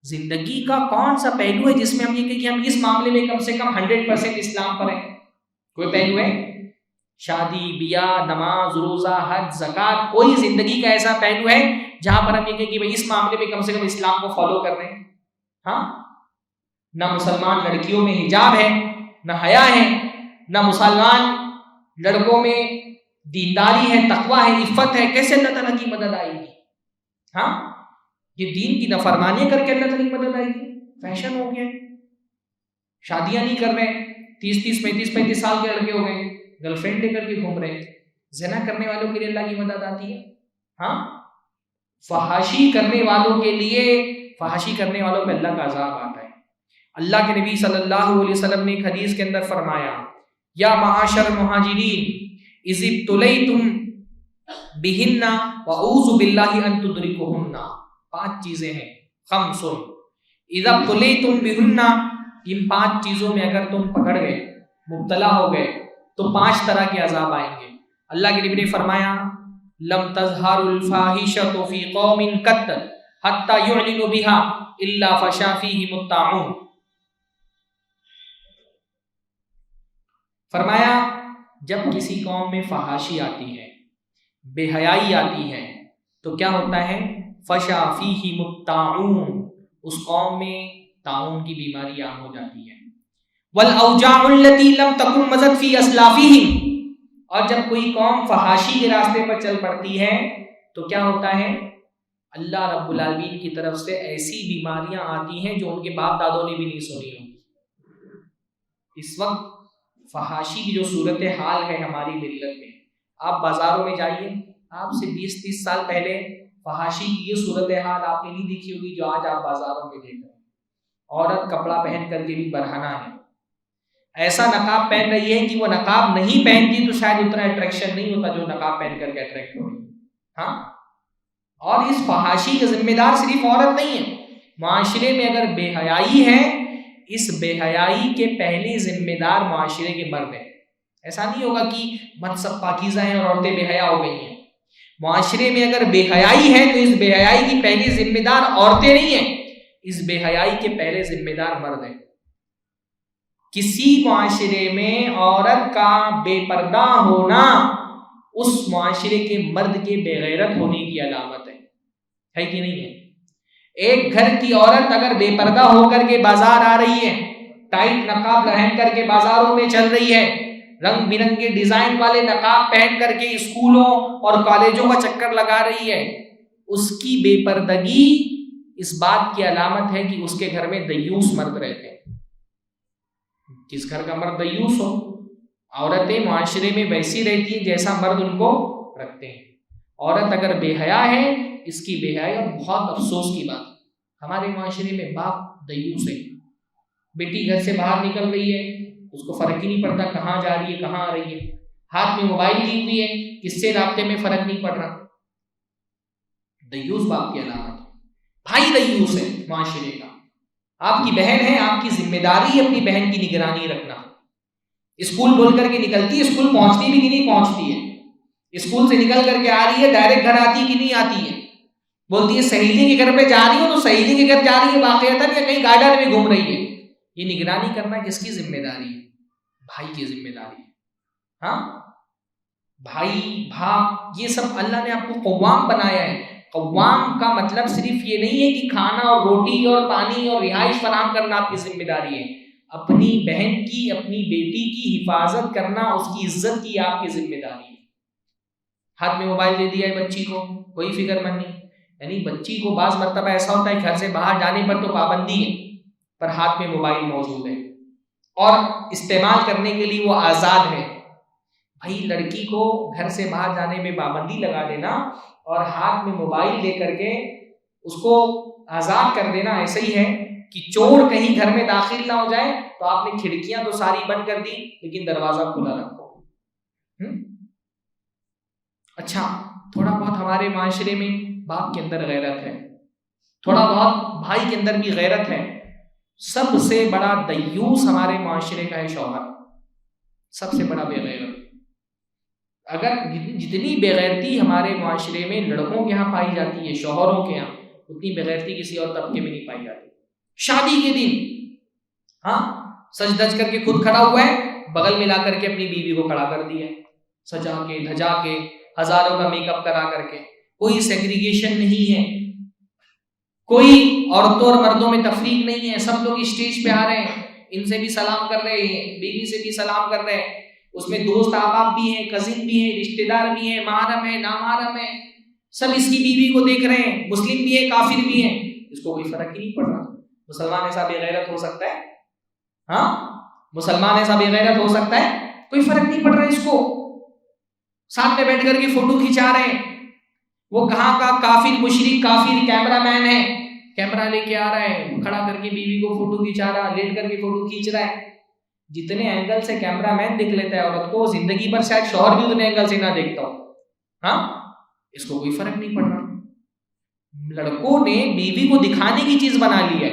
زندگی کا کون سا پہلو ہے جس میں ہم یہ کہ ہم اس معاملے میں کم سے کم 100% اسلام پر ہیں؟ کوئی پہلو ہے؟ شادی بیاہ, نماز روزہ حج زکوٰۃ, کوئی زندگی کا ایسا پہلو ہے جہاں پر ہم یہ کہ بھائی اس معاملے میں کم سے کم اسلام کو فالو کر رہے ہیں؟ ہاں نہ مسلمان لڑکیوں میں حجاب ہے, نہ حیا ہے, نہ مسلمان لڑکوں میں دینداری ہے, تقوی ہے, عفت ہے. کیسے اللہ تعالیٰ کی مدد آئے گی؟ ہاں یہ دین کی نافرمانی کر کے اللہ تعالیٰ کی مدد آئے گی. فیشن ہو گیا, شادیاں نہیں کر رہے, 30 35 سال کے لڑکے ہو گئے, گرل فرینڈ لے کر کے گھوم رہے. زنا کرنے والوں کے لیے اللہ کی مدد آتی ہے. ہاں فحاشی کرنے والوں کے لیے, فحاشی کرنے والوں پہ اللہ کا عذاب آتا ہے. اللہ کے نبی صلی اللہ علیہ وسلم نے ایک حدیث کے اندر فرمایا, یا معاشر مہاجرین اذ ابتلیتم بہن واعوذ باللہ ان تدرکہن. 5 چیزیں ہیں, خمس اذا ابتلیتم بہن, ان 5 چیزوں میں اگر تم پکڑ گئے, مبتلا ہو گئے, تو 5 طرح کے عذاب آئیں گے. اللہ کے نبی نے فرمایا لم تظہر الفاحشۃ فی قوم قط حتی یعلنوا بها الا فشا فیہم الطاعون. فرمایا جب کسی قوم میں فحاشی آتی ہے، بے حیائی آتی ہے، تو کیا ہوتا ہے؟ فشا فیہم الطاعون، اس قوم میں طاعون کی بیماری عام ہو جاتی ہے. والاوجاع التي لم تكن مضت في اسلافهم، اور جب کوئی قوم فحاشی کے راستے پر چل پڑتی ہے تو کیا ہوتا ہے؟ اللہ رب العالمین کی طرف سے ایسی بیماریاں آتی ہیں جو ان کے باپ دادوں نے بھی نہیں سنی ہوں. اس وقت فحاشی کی جو صورتحال ہے ہماری ملت میں، آپ بازاروں میں جائیے، آپ سے 20-30 سال پہلے فحاشی کی یہ صورتحال آپ نے نہیں دیکھی ہوگی جو آج آپ بازاروں میں دیکھ رہے ہیں. عورت کپڑا پہن کر کے بھی برہنہ ہے، ایسا نقاب پہن رہی ہے کہ وہ نقاب نہیں پہنتی تو شاید اتنا اٹریکشن نہیں ہوتا جو نقاب پہن کر کے اٹریکٹ ہو رہی. ہاں، اور اس فحاشی کا ذمہ دار صرف عورت نہیں ہے. معاشرے میں اگر بے حیائی ہے، اس بے حیائی کے پہلے ذمہ دار معاشرے کے مرد ہیں. ایسا نہیں ہوگا کہ مرد سب پاکیزہ ہیں اور عورتیں بے حیا ہو گئی ہیں. معاشرے میں اگر بے حیائی ہے تو اس بے حیائی کی پہلی ذمہ دار عورتیں نہیں ہیں، اس بے حیائی کے پہلے ذمہ دار مرد ہیں. کسی معاشرے میں عورت کا بے پردہ ہونا اس معاشرے کے مرد کے بے غیرت ہونے کی علامت ہے کہ نہیں ہے؟ ایک گھر کی عورت اگر بے پردہ ہو کر کے بازار آ رہی ہے، ٹائٹ نقاب پہن کر کے بازاروں میں چل رہی ہے، رنگ برنگے ڈیزائن والے نقاب پہن کر کے اسکولوں اور کالجوں کا چکر لگا رہی ہے، اس کی بے پردگی اس بات کی علامت ہے کہ اس کے گھر میں دیوس مرد رہتے ہیں. جس گھر کا مرد دیوس ہو، عورتیں معاشرے میں ویسی رہتی ہیں جیسا مرد ان کو رکھتے ہیں. عورت اگر بے حیا ہے، اس کی بے حیائی اور بہت افسوس کی بات ہے. ہمارے معاشرے میں باپ دیوس ہے، بیٹی گھر سے باہر نکل رہی ہے، اس کو فرق ہی نہیں پڑتا کہاں جا رہی ہے کہاں آ رہی ہے، ہاتھ میں موبائل لی ہوئی ہے، کس سے رابطے میں فرق نہیں پڑ رہا. دیوس باپ کی علامت ہے. بھائی دیوس ہے معاشرے کا. آپ کی بہن ہے، آپ کی ذمہ داری ہے اپنی بہن کی نگرانی رکھنا. اسکول بول کر کے نکلتی ہے، اسکول پہنچتی بھی کہ نہیں پہنچتی ہے، اسکول سے نکل کر کے آ رہی ہے، ڈائریکٹ گھر آتی کہ نہیں آتی ہے، بولتی ہے سہیلی کے گھر پہ جا رہی ہوں تو سہیلی کے گھر جا رہی ہے واقعتاً یا کہیں گارڈن میں گھوم رہی ہے. یہ نگرانی کرنا کس کی ذمہ داری ہے؟ بھائی کی ذمہ داری ہے. ہاں، بھائی بھاپ یہ سب اللہ نے آپ کو قوام بنایا ہے. قوام کا مطلب صرف یہ نہیں ہے کہ کھانا اور روٹی اور پانی اور رہائش فراہم کرنا آپ کی ذمہ داری ہے. اپنی بہن کی، اپنی بیٹی کی حفاظت کرنا، اس کی عزت کی آپ کی ذمہ داری ہے. ہاتھ میں موبائل دے دیا ہے بچی کو، کوئی فکر مند نہیں. یعنی بچی کو بعض مرتبہ ایسا ہوتا ہے گھر سے باہر جانے پر تو پابندی ہے، پر ہاتھ میں موبائل موجود ہے اور استعمال کرنے کے لیے وہ آزاد ہے. بھائی لڑکی کو گھر سے باہر جانے میں پابندی لگا دینا اور ہاتھ میں موبائل دے کر کے اس کو آزاد کر دینا ایسا ہی ہے کہ چور کہیں گھر میں داخل نہ ہو جائے تو آپ نے کھڑکیاں تو ساری بند کر دی لیکن دروازہ کھلا رکھو. اچھا، تھوڑا بہت ہمارے معاشرے میں باپ کے اندر غیرت ہے، تھوڑا بہت بھائی کے اندر بھی غیرت ہے. سب سے بڑا دیوس ہمارے معاشرے کا ہے شوہر، سب سے بڑا بے غیرت. اگر جتنی بے غیرتی ہمارے معاشرے میں لڑکوں کے ہاں پائی جاتی ہے، شوہروں کے ہاں، اتنی بے غیرتی کسی اور طبقے میں نہیں پائی جاتی. شادی کے دن ہاں سج دج کر کے خود کھڑا ہوا ہے، بغل میں لا کر کے اپنی بیوی کو کھڑا کر دیا ہے، سجا کے دھجا کے ہزاروں کا میک اپ کرا کر کے. کوئی سیگریگیشن نہیں ہے، کوئی عورتوں اور مردوں میں تفریق نہیں ہے. سب لوگ اسٹیج پہ آ رہے ہیں، ان سے بھی سلام کر رہے ہیں، بیوی سے بھی سلام کر رہے ہیں. اس میں دوست احباب بھی ہیں، کزن بھی ہیں، رشتہ دار بھی ہیں، محرم ہے نامحرم ہے، سب اس کی بیوی کو دیکھ رہے ہیں. مسلم بھی ہے، کافر بھی ہیں، اس کو کوئی فرق ہی نہیں پڑ رہا. مسلمان ایسا بے غیرت ہو سکتا ہے؟ ہاں، مسلمان ایسا بے غیرت ہو سکتا ہے؟ کوئی فرق نہیں پڑ رہا اس کو. ساتھ میں بیٹھ کر کے فوٹو کھینچا رہے ہیں. وہ کہاں کا کافر مشرک کافر کیمرہ مین ہے، کیمرہ لے کے آ رہا ہے، کھڑا کر کے بیوی کو فوٹو کھینچا رہا، لیٹ کر کے فوٹو کھینچ رہا ہے. جتنے اینگل سے کیمرہ مین دیکھ لیتا ہے عورت کو، زندگی بھر شاید شوہر بھی اتنے اینگل سے نہ دیکھتا ہو. ہاں، اس کو کوئی فرق نہیں پڑ رہا. لڑکوں نے بیوی کو دکھانے کی چیز بنا لی ہے.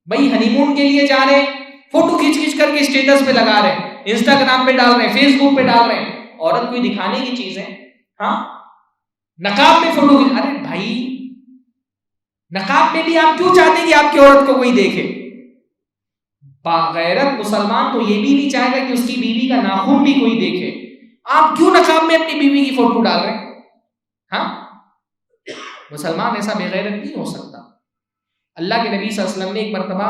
بھائی ہنی مون کے لیے جا رہے ہیں، فوٹو کھینچ کھینچ کر کے اسٹیٹس پہ لگا رہے ہیں، انسٹاگرام پہ ڈال رہے ہیں، فیس بک پہ ڈال رہے ہیں. عورت کوئی دکھانے کی چیز ہے؟ ہاں، نقاب میں فوٹو، ارے بھائی نقاب میں بھی آپ کیوں چاہتے ہیں کہ آپ کی عورت کو کوئی دیکھے؟ باغیرت مسلمان تو یہ بھی نہیں چاہے گا کہ اس کی بیوی کا ناخن بھی کوئی دیکھے. آپ کیوں نقاب میں اپنی بیوی کی فوٹو ڈال رہے ہیں؟ ہاں، مسلمان ایسا بے غیرت نہیں ہو سکتا. اللہ کے نبی صلی اللہ علیہ وسلم نے ایک مرتبہ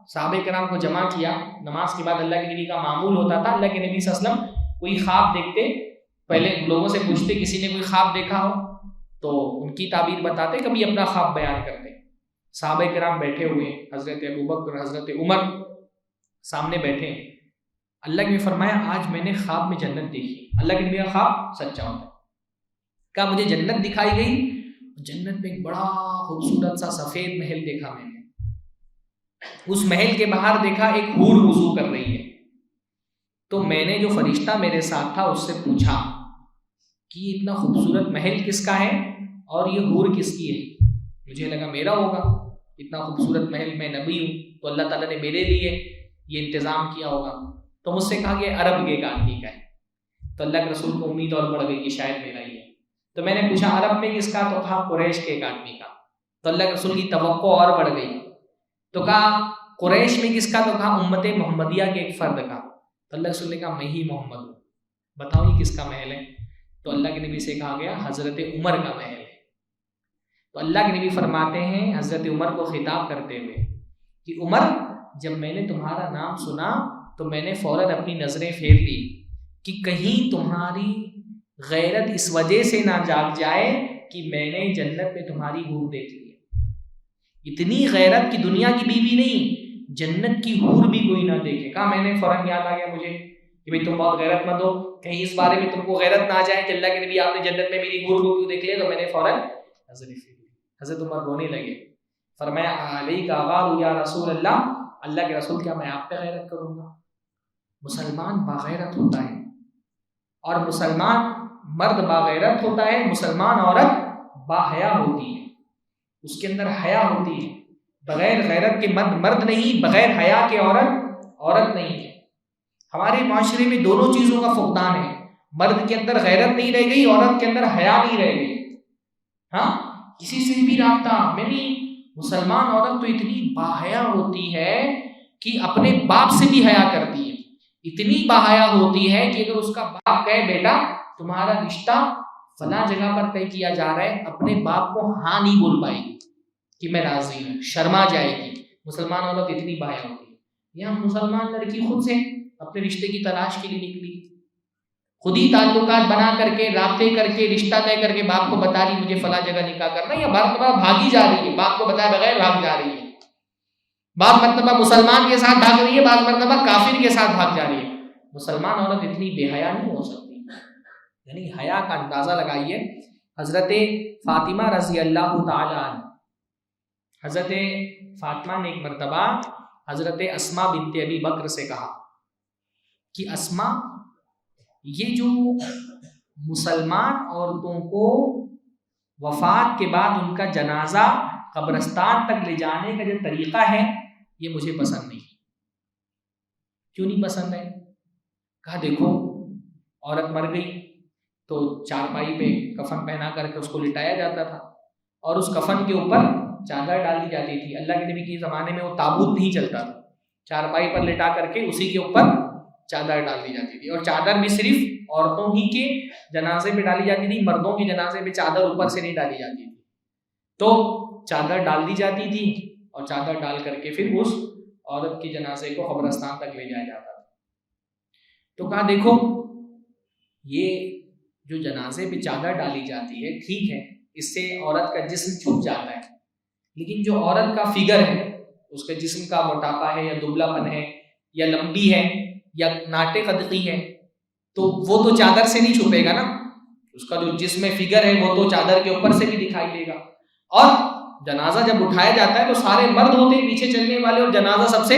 صحابہ کرام کو جمع کیا، نماز کے بعد اللہ کے نبی کا معمول ہوتا تھا، اللہ کے نبی صلی اللہ علیہ وسلم کوئی خواب دیکھتے، پہلے لوگوں سے پوچھتے کسی نے کوئی خواب دیکھا ہو تو ان کی تعبیر بتاتے، کبھی اپنا خواب بیان کرتے. صحابہ کرام بیٹھے ہوئے، حضرت ابوبکر حضرت عمر سامنے بیٹھے. اللہ نے فرمایا آج میں نے خواب میں جنت دیکھی. اللہ کے نبی کا خواب سچا ہوتا ہے. کہا مجھے جنت دکھائی گئی، جنت میں ایک بڑا خوبصورت سا سفید محل دیکھا میں نے. اس محل کے باہر دیکھا ایک حور وضو کر رہی ہے. تو میں نے جو فرشتہ میرے ساتھ تھا اس سے پوچھا کہ یہ اتنا خوبصورت محل کس کا ہے اور یہ حور کس کی ہے؟ مجھے لگا میرا ہوگا، اتنا خوبصورت محل، میں نبی ہوں تو اللہ تعالیٰ نے میرے لیے یہ انتظام کیا ہوگا. تو مجھ سے کہا کہ عرب کے ایک آدمی کا ہے. تو اللہ کے رسول کو امید اور بڑھ گئی کہ شاید میرا ہی ہے. تو میں نے پوچھا عرب میں کس کا؟ تو کہا قریش کے ایک آدمی کا. تو اللہ کے رسول کی توقع اور بڑھ گئی. تو کہا قریش میں کس کا؟ تو کہا امت محمدیہ کے ایک فرد کا. تو اللہ کے رسول نے کہا میں ہی محمد ہوں، بتاؤ یہ کس کا محل ہے؟ تو اللہ کے نبی سے کہا گیا حضرت عمر کا محل ہے. تو اللہ کے نبی فرماتے ہیں حضرت عمر کو خطاب کرتے ہوئے کہ عمر جب میں نے تمہارا نام سنا تو میں نے فوراً اپنی نظریں پھیر دی کہ کہیں تمہاری غیرت اس وجہ سے نہ جاگ جائے کہ میں نے جنت میں تمہاری حور دیکھ لی. اتنی غیرت کی دنیا کی بیوی نہیں، جنت کی حور بھی کوئی نہ دیکھے. کہا میں نے فوراً یاد آ گیا مجھے کہ بھئی تم بہت غیرت مند ہو، کہیں اس بارے میں تم کو غیرت نہ آ جائے کہ اللہ کے نبی آپ نے جنت میں میری حور کو کیوں دیکھ لیا. تو میں نے فوراً نظریں پھیر. حضرت عمر رونے لگے. فرمایا علیہ کا غار یا رسول اللہ، اللہ کے رسول کیا میں آپ پہ غیرت کروں گا؟ مسلمان باغیرت ہوتا ہے اور مسلمان مرد باغیرت ہوتا ہے، مسلمان عورت باحیا ہوتی ہے، اس کے اندر حیا ہوتی ہے. بغیر غیرت کے مرد نہیں، بغیر حیا کے عورت نہیں ہے. ہمارے معاشرے میں دونوں چیزوں کا فقدان ہے. مرد کے اندر غیرت نہیں رہ گئی، عورت کے اندر حیا نہیں رہ گئی. ہاں، کسی سے بھی رابطہ میں نہیں. مسلمان عورت تو اتنی باحیا ہوتی ہے کہ اپنے باپ سے بھی حیا کرتی ہے. اتنی باحیا ہوتی ہے کہ اگر اس کا باپ کہے بیٹا تمہارا رشتہ فلاں جگہ پر طے کیا جا رہا ہے، اپنے باپ کو ہاں نہیں بول پائے گی کہ میں راضی ہوں، شرما جائے گی. مسلمان عورت اتنی باحیا ہوتی ہے. یہاں مسلمان لڑکی خود سے اپنے رشتے کی تلاش کے لیے نکلی، خود ہی تعلقات بنا کر کے، رابطے کر کے، رشتہ طے کر کے باپ کو بتا رہی مجھے فلاں جگہ نکاح کرنا، یا بعض مرتبہ بھاگی جا رہی ہے، باپ کو بتائے بغیر بھاگ جا رہی ہے. بعض مرتبہ مسلمان کے ساتھ بھاگ رہی ہے، بعض مرتبہ کافر کے ساتھ بھاگ جا رہی ہے. مسلمان عورت اتنی بے حیا نہیں ہو سکتی. یعنی حیا کا اندازہ لگائیے. حضرت فاطمہ رضی اللہ تعالی عنہ، حضرت فاطمہ نے ایک مرتبہ حضرت اسماء بنت ابی بکر سے کہا کہ اسماء، یہ جو مسلمان عورتوں کو وفات کے بعد ان کا جنازہ قبرستان تک لے جانے کا جو طریقہ ہے یہ مجھے پسند نہیں. کیوں نہیں پسند ہے؟ کہا دیکھو عورت مر گئی تو چارپائی پہ کفن پہنا کر کے اس کو لٹایا جاتا تھا اور اس کفن کے اوپر چادر ڈال دی جاتی تھی. اللہ کے نبی کے زمانے میں وہ تابوت نہیں چلتا تھا، چارپائی پر لٹا کر کے اسی کے اوپر چادر ڈال دی جاتی تھی. اور چادر بھی صرف عورتوں ہی کے جنازے پہ ڈالی جاتی تھی، مردوں کے جنازے پہ چادر اوپر سے نہیں ڈالی جاتی تھی. تو چادر ڈال دی جاتی تھی اور چادر ڈال کر کے پھر اس عورت کے جنازے کو قبرستان تک لے جایا جاتا تھا. تو کہا دیکھو یہ جو جنازے پہ چادر ڈالی جاتی ہے ٹھیک ہے، اس سے عورت کا جسم چھپ جاتا ہے، لیکن جو عورت کا فگر ہے، اس کے جسم کا موٹاپا ہے یا دبلا پن ہے یا لمبی ہے یا ناٹے قدقی ہے، تو وہ تو چادر سے نہیں چھپے گا نا. اس کا جو جسم فگر ہے وہ تو چادر کے اوپر سے بھی دکھائی دے گا. اور جنازہ جب اٹھایا جاتا ہے تو سارے مرد ہوتے ہیں پیچھے چلنے والے اور جنازہ سب سے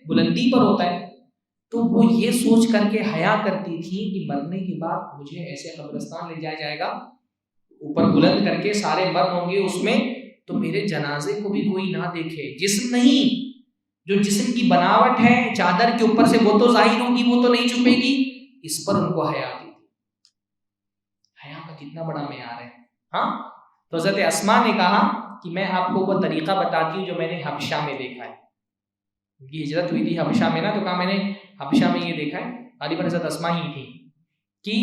بلندی پر ہوتا ہے. تو وہ یہ سوچ کر کے حیا کرتی تھی کہ مرنے کے بعد مجھے ایسے قبرستان لے جایا جائے گا، اوپر بلند کر کے سارے مرد ہوں گے اس میں، تو میرے جنازے کو بھی کوئی نہ دیکھے. جسم نہیں، جو جسم کی بناوٹ ہے چادر کے اوپر سے وہ تو ظاہر ہوگی، وہ تو نہیں چھپے گی. اس پر ان کو حیا تھی. حیا کا کتنا بڑا معیار ہے. ہاں، تو حضرت اسماء نے کہا کہ میں آپ کو وہ طریقہ بتاتی ہوں جو میں نے حبشہ میں دیکھا ہے. یہ ہجرت ہوئی تھی حبشہ میں نا، تو کہا میں نے حبشہ میں یہ دیکھا ہے. غالباً حضرت اسماء ہی تھی کہ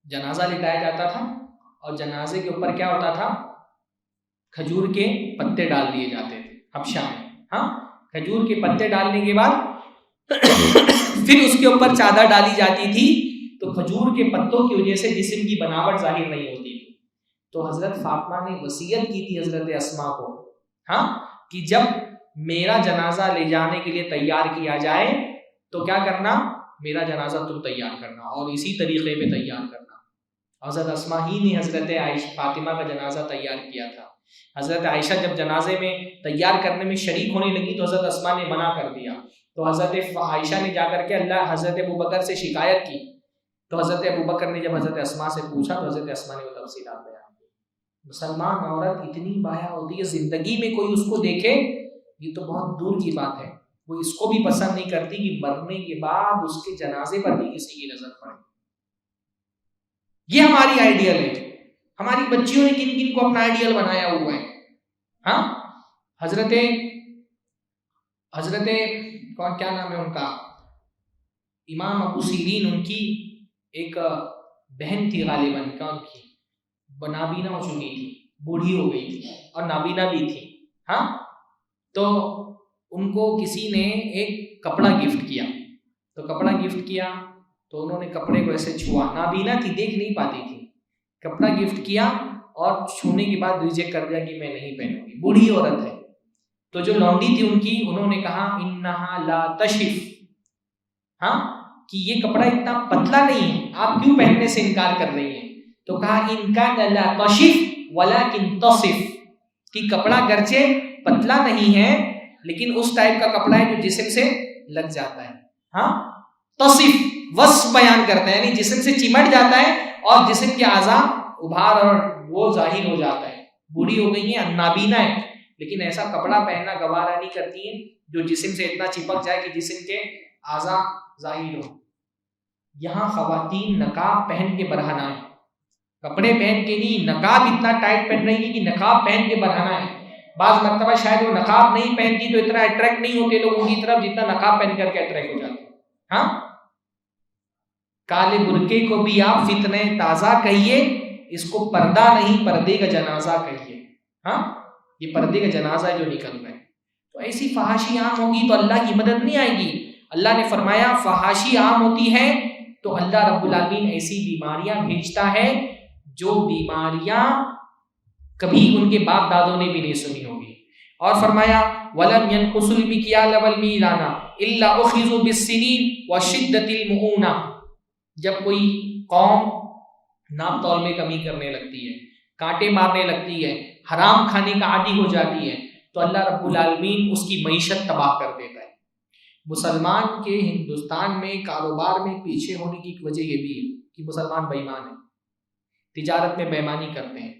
جنازہ لٹایا جاتا تھا اور جنازے کے اوپر کیا ہوتا تھا، کھجور کے پتے ڈال دیے جاتے تھے حبشہ میں. ہاں، کھجور کے پتے ڈالنے کے بعد پھر اس کے اوپر چادر ڈالی جاتی تھی، تو کھجور کے پتوں کی وجہ سے جسم کی بناوٹ ظاہر نہیں ہوتی تھی. تو حضرت فاطمہ نے وصیت کی تھی حضرت اسماء کو، ہاں، کہ جب میرا جنازہ لے جانے کے لیے تیار کیا جائے تو کیا کرنا، میرا جنازہ تم تیار کرنا اور اسی طریقے پہ تیار کرنا. حضرت اسماء ہی نے حضرت عائشہ فاطمہ کا جنازہ تیار کیا تھا. حضرت عائشہ جب جنازے میں تیار کرنے میں شریک ہونے لگی تو حضرت اسماء نے منع کر دیا. تو حضرت عائشہ نے جا کر کے حضرت ابوبکر سے شکایت کی. تو حضرت ابوبکر نے جب حضرت اسماء سے پوچھا تو حضرت اسماء نے وہ تفصیلات بیان کی. مسلمان عورت اتنی بایا ہوتی ہے، زندگی میں کوئی اس کو دیکھے یہ تو بہت دور کی بات ہے، وہ اس کو بھی پسند نہیں کرتی کہ مرنے کے بعد اس کے جنازے پر بھی کسی کی نظر پڑے. یہ ہماری آئیڈیل ہے. ہماری بچیوں نے کن کن کو اپنا آئیڈیل بنایا ہوا ہے. ہاں، حضرت کون کیا نام ہے ان کا، امام ابو سیرین، ان کی ایک بہن تھی غالباً، کون کی نابینا ہو چکی تھی، بوڑھی ہو گئی تھی اور نابینا بھی تھی. ہاں، تو ان کو کسی نے ایک کپڑا گفٹ کیا. تو کپڑا گفٹ کیا تو انہوں نے کپڑے کو ایسے چھوا، نابینا تھی، دیکھ نہیں پاتی تھی. کپڑا گفٹ کیا اور چھونے کے بعد ریجیکٹ کر دیا کہ میں نہیں پہنوں گی. بوڑھی عورت ہے. تو جو لونڈی تھی ان کی، انہوں نے کہا انہا لا تشف، ہاں، کہ یہ کپڑا اتنا پتلا نہیں ہے، آپ کیوں پہننے سے انکار کر رہی ہیں؟ تو کہا ان کا لا تشف ولکن تصف، کہ کپڑا گرچہ پتلا نہیں ہے لیکن اس ٹائپ کا کپڑا ہے جو جسم سے لگ جاتا ہے. ہاں، تصف وصف بیان کرتا ہے، یعنی جسم سے چمٹ جاتا ہے اور جسم کے اعضاء ابھار اور وہ ظاہر ہو جاتا ہے. بوڑھی ہو گئی ہیں، نابینا ہے، لیکن ایسا کپڑا پہننا گوارا نہیں کرتی ہیں جو جسم سے اتنا چپک جائے کہ جسم کے اعضاء ظاہر ہو. یہاں خواتین نقاب پہن کے برہنہ ہے، کپڑے پہن کے نہیں، نقاب اتنا ٹائٹ پہن رہی ہے کہ نقاب پہن کے برہنہ ہے. بعض مرتبہ شاید وہ نقاب نہیں پہنتی تو اتنا اٹریکٹ نہیں ہوتے لوگوں کی طرف جتنا نقاب پہن کر کے اٹریکٹ ہو جاتے. ہاں، کالے برقعے کو بھی آپ فتنہ تازہ کہیے، اس کو پردہ نہیں پردے کا جنازہ کہیے. ہاں، یہ پردے کا جنازہ ہے جو نکل رہا ہے. تو ایسی فحاشی عام ہوگی تو اللہ کی مدد نہیں آئے گی. اللہ نے فرمایا فحاشی عام ہوتی ہے تو اللہ رب العالمین ایسی بیماریاں بھیجتا ہے جو بیماریاں کبھی ان کے باپ دادوں نے بھی نہیں سنی ہوگی. اور فرمایا وَلَمْ يَنْقُصُ الْمِكْيَالَ وَالْمِيزَانَ إِلَّا أُخِذُوا بِالسِّنِينِ وَشِدَّةِ الْمُؤُونَةِ. جب کوئی قوم ناپ تول میں کمی کرنے لگتی ہے، کانٹے مارنے لگتی ہے، حرام کھانے کا عادی ہو جاتی ہے تو اللہ رب العالمین اس کی معیشت تباہ کر دیتا ہے. مسلمان کے ہندوستان میں کاروبار میں پیچھے ہونے کی ایک وجہ یہ بھی ہے کہ مسلمان بے ایمان ہیں، تجارت میں بے ایمانی کرتے ہیں.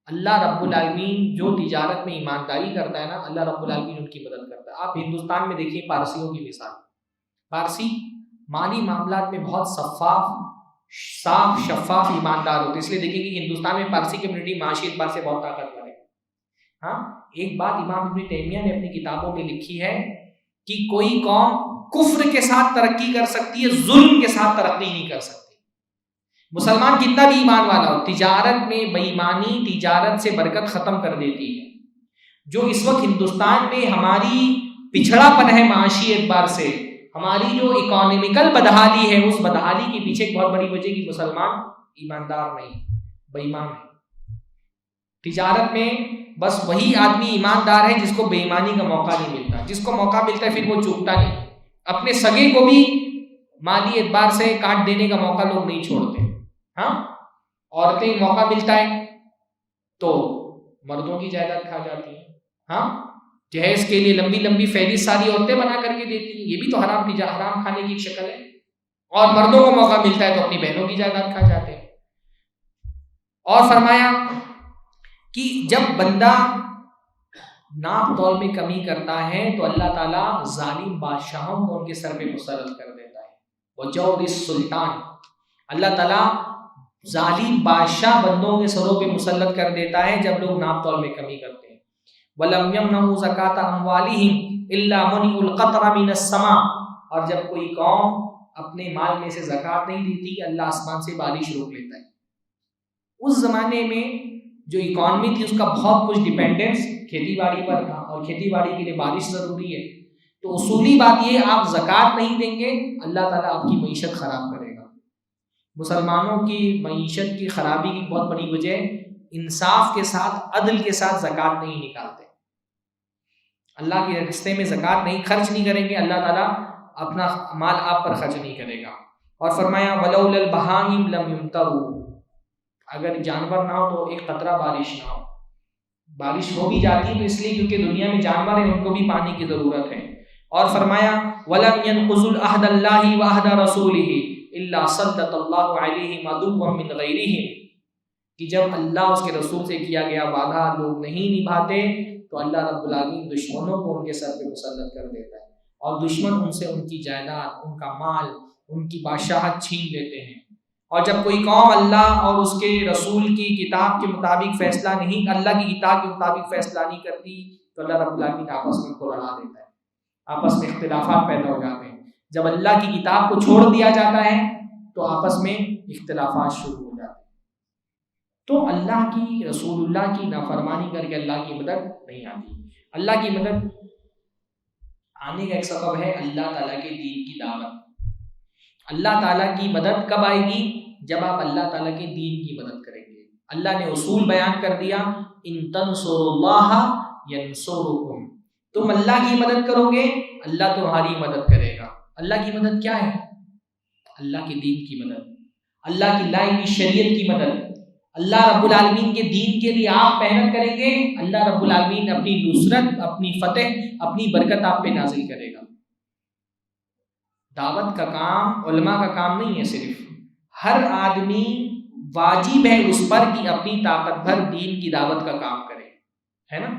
اللہ رب العالمین جو تجارت میں ایمانداری کرتا ہے نا، اللہ رب العالمین ان کی مدد کرتا ہے. آپ ہندوستان میں دیکھیے پارسیوں کی مثال، پارسی مالی معاملات میں بہت صاف شفاف ایماندار ہوتے. اس لیے دیکھیں کہ ہندوستان میں پارسی کمیونٹی معاشی اعتبار سے بہت طاقتور ہے. ہاں، ایک بات امام ابن تیمیہ نے اپنی کتابوں میں لکھی ہے کہ کوئی قوم کفر کے ساتھ ترقی کر سکتی ہے، ظلم کے ساتھ ترقی نہیں کر سکتی. مسلمان کتنا بھی ایمان والا ہو، تجارت میں بے ایمانی تجارت سے برکت ختم کر دیتی ہے. جو اس وقت ہندوستان میں ہماری پچھڑا پن ہے معاشی اعتبار سے، ہماری جو اکانومیکل بدحالی ہے، اس بدحالی کے پیچھے ایک بہت بڑی وجہ کہ مسلمان ایماندار نہیں، بے ایمان ہے. تجارت میں بس وہی آدمی ایماندار ہے جس کو بے ایمانی کا موقع نہیں ملتا. جس کو موقع ملتا ہے پھر وہ چوکتا نہیں. اپنے سگے کو بھی مالی اعتبار سے کاٹ دینے کا موقع لوگ نہیں چھوڑتے. ہاں، عورتیں موقع ملتا ہے تو مردوں کی جائیداد کھا جاتی ہیں. ہاں، جہیز کے لیے لمبی لمبی فہرست ساری عورتیں بنا کر کے دیتی ہیں، یہ بھی تو حرام کھانے کی شکل ہے. اور مردوں کو موقع ملتا ہے تو اپنی بہنوں کی جائیداد کھا جاتے ہیں. اور فرمایا کہ جب بندہ ناپ تول میں کمی کرتا ہے تو اللہ تعالیٰ ظالم بادشاہوں کو ان کے سر پہ مسلط کر دیتا ہے. وجور السلطان، اللہ تعالیٰ ظالم بادشاہ بندوں کے سروں پہ مسلط کر دیتا ہے جب لوگ ناپ تول میں کمی کرتے ہیں. وَلَمْ يَمْنَعُوا زَكَاةَ أَمْوَالِهِمْ إِلَّا مُنِعُوا الْقَطْرَ مِنَ السَّمَاءِ. اور جب کوئی قوم اپنے مال میں سے زکوٰۃ نہیں دیتی، اللہ آسمان سے بارش روک لیتا ہے. اس زمانے میں جو اکانومی تھی اس کا بہت کچھ ڈیپینڈنس کھیتی باڑی پر تھا، اور کھیتی باڑی کے لیے بارش ضروری ہے. تو اصولی بات یہ، آپ زکوٰۃ نہیں دیں گے اللہ تعالیٰ آپ کی معیشت خراب کرے گا. مسلمانوں کی معیشت کی خرابی کی بہت بڑی وجہ انصاف کے ساتھ، عدل کے ساتھ زکوٰۃ نہیں نکالتے. اللہ کے راستے میں زکوٰۃ نہیں خرچ نہیں کریں گے، اللہ تعالیٰ اپنا مال آپ پر خرچ نہیں کرے گا. اور فرمایا وَلَوْلَا الْبَهَائِمُ لَمْ يُمْطَرُوا. اگر جانور نہ ہو تو ایک قطرہ بارش نہ ہو. بارش ہو بھی جاتی ہے تو اس لیے کیونکہ دنیا میں جانور ہیں، ان کو بھی پانی کی ضرورت ہے. اور فرمایا وَلَمْ يَنْقُضُوا الْعَهْدَ اللَّهِ وَعَهْدَ رَسُولِهِ إِلَّا سَلَّطَ اللَّهُ عَلَيْهِمْ عَدُوًّا مِّنْ غَيْرِهِمْ. کہ جب اللہ اس کے رسول سے کیا گیا وعدہ لوگ نہیں نبھاتے تو اللہ رب العالمین دشمنوں کو ان کے سر پہ مسلط کر دیتا ہے، اور دشمن ان سے ان کی جائیداد، ان کا مال، ان کی بادشاہت چھین لیتے ہیں. اور جب کوئی قوم اللہ اور اس کے رسول کی کتاب کے مطابق فیصلہ نہیں، اللہ کی کتاب کے مطابق فیصلہ نہیں کرتی تو اللہ رب العالمین آپس میں ان کو لڑا دیتا ہے، آپس میں اختلافات پیدا ہو جاتے ہیں. جب اللہ کی کتاب کو چھوڑ دیا جاتا ہے تو آپس میں اختلافات شروع ہو جاتے ہیں. تو اللہ کی، رسول اللہ کی نافرمانی کر کے اللہ کی مدد نہیں آتی. اللہ کی مدد آنے کا ایک سبب ہے اللہ تعالیٰ کے دین کی دعوت. اللہ تعالیٰ کی مدد کب آئے گی؟ جب آپ اللہ تعالیٰ کے دین کی مدد کریں گے. اللہ نے اصول بیان کر دیا، ان تنصروا اللہ ینصرکم. تم اللہ کی مدد کرو گے اللہ تمہاری مدد کرے گا. اللہ کی مدد کیا ہے؟ اللہ کے دین کی مدد، اللہ کی لائی ہوئی شریعت کی مدد. اللہ رب العالمین کے دین کے لیے آپ محنت کریں گے، اللہ رب العالمین اپنی نصرت، اپنی فتح، اپنی برکت آپ پہ نازل کرے گا. دعوت کا کام علماء کا کام نہیں ہے صرف، ہر آدمی واجب ہے اس پر کہ اپنی طاقت بھر دین کی دعوت کا کام کرے، ہے نا.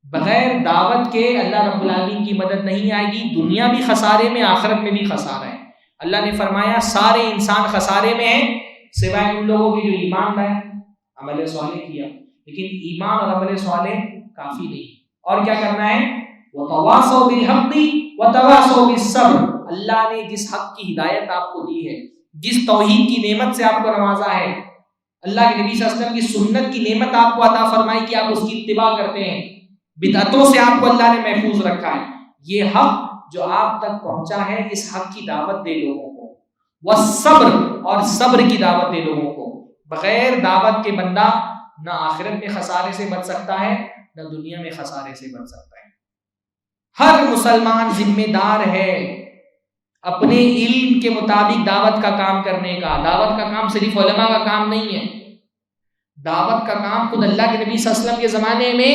بغیر دعوت کے اللہ رب العالمین کی مدد نہیں آئے گی. دنیا بھی خسارے میں، آخرت میں بھی خسارہ ہے. اللہ نے فرمایا سارے انسان خسارے میں ہیں سوائے ان لوگوں کے جو ایمان لائے، عمل صالح کیا. لیکن ایمان اور عمل صالح کافی نہیں. اور کیا کرنا ہے؟ وَتَوَاصَوْا بِالْحَقِّ وَتَوَاصَوْا بِالصَّبْرِ. اللہ نے جس حق کی ہدایت آپ کو دی ہے، جس توحید کی نعمت سے آپ کو نوازا ہے، اللہ کے نبی صلی اللہ علیہ وسلم کی سنت کی نعمت آپ کو عطا فرمائی کہ آپ اس کی اتباع کرتے ہیں، بدعتوں سے آپ کو اللہ نے محفوظ رکھا ہے. یہ حق جو آپ تک پہنچا ہے، اس حق کی دعوت دے لوگوں کو. والصبر، اور صبر کی دعوت دے لوگوں کو. بغیر دعوت کے بندہ نہ آخرت میں خسارے سے بچ سکتا ہے، نہ دنیا میں خسارے سے بچ سکتا ہے. ہر مسلمان ذمہ دار ہے اپنے علم کے مطابق دعوت کا کام کرنے کا. دعوت کا کام صرف علماء کا کام نہیں ہے. دعوت کا کام خود اللہ کے نبی صلی اللہ علیہ وسلم کے زمانے میں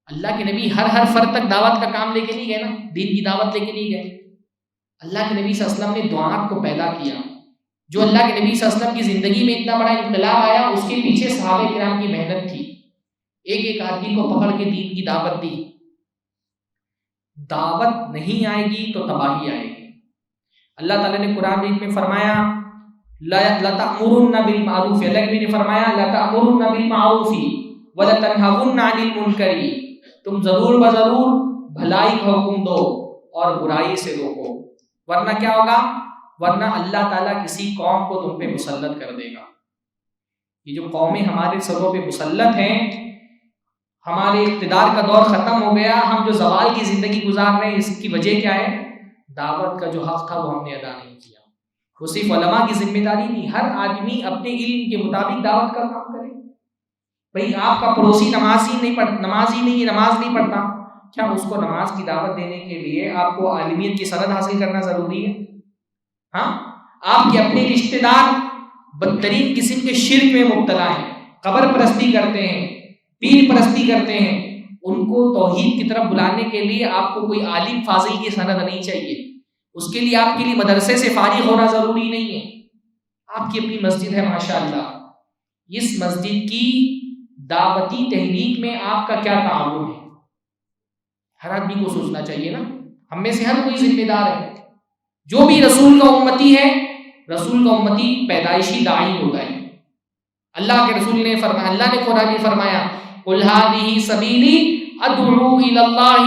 اللہ کے نبی ہر فرد تک دعوت کا کام لے کے نہیں گئے نا، دین کی دعوت لے کے نہیں گئے. اللہ کے نبی صلی اللہ علیہ وسلم نے دعات کو پیدا کیا. جو اللہ کے نبی صلی اللہ علیہ وسلم کی زندگی میں اتنا بڑا انقلاب آیا، اس کے پیچھے صحابہ کرام کی محنت تھی. ایک ایک آدمی کو پکڑ کے دین کی دعوت دی. دعوت نہیں آئے گی تو تباہی آئے گی. اللہ تعالیٰ نے قرآن مجید میں فرمایا لَتَأْمُرُنَّ بِالْمَعْرُوفِ. اللہ کے نبی نے فرمایا لَتَأْمُرُنَّ بِالْمَعْرُوفِ وَلَتَنْهَوُنَّ عَنِ الْمُنْكَرِ. تم ضرور بضرور بھلائی کا حکم دو اور برائی سے روکو، ورنہ کیا ہوگا؟ ورنہ اللہ تعالیٰ کسی قوم کو تم پہ مسلط کر دے گا. یہ جو قومیں ہمارے سروں پہ مسلط ہیں، ہمارے اقتدار کا دور ختم ہو گیا، ہم جو زوال کی زندگی گزار رہے ہیں، اس کی وجہ کیا ہے؟ دعوت کا جو حق تھا وہ ہم نے ادا نہیں کیا. وہ صرف علماء کی ذمہ داری نہیں، ہر آدمی اپنے علم کے مطابق دعوت کا کام کرے. بھئی آپ کا پڑوسی نماز نہیں پڑھتا، کیا اس کو نماز کی دعوت دینے کے لیے آپ کو عالمیت کی سند حاصل کرنا ضروری ہے؟ ہاں، آپ کے اپنے رشتہ دار بدترین قسم کے شرک میں مبتلا ہیں، قبر پرستی کرتے ہیں، پیر پرستی کرتے ہیں. ان کو توحید کی طرف بلانے کے لیے آپ کو کوئی عالم فاضل کی سند نہیں چاہیے. اس کے لیے آپ کے لیے مدرسے سے فارغ ہونا ضروری نہیں ہے. آپ کی اپنی مسجد ہے ماشاءاللہ، اس مسجد کی دعوتی تحریک میں آپ کا کیا تعاون ہے؟ ہر آدمی کو سوچنا چاہیے نا. ہم میں سے ہر کوئی ذمہ دار ہے. جو بھی رسول کا امتی ہے، رسول کا امتی پیدائشی داعی ہوتا ہے، اللہ کے رسول نے فرمایا, اللہ نے قرآن میں فرمایا قل ھذہ سبیلی ادعو الی اللہ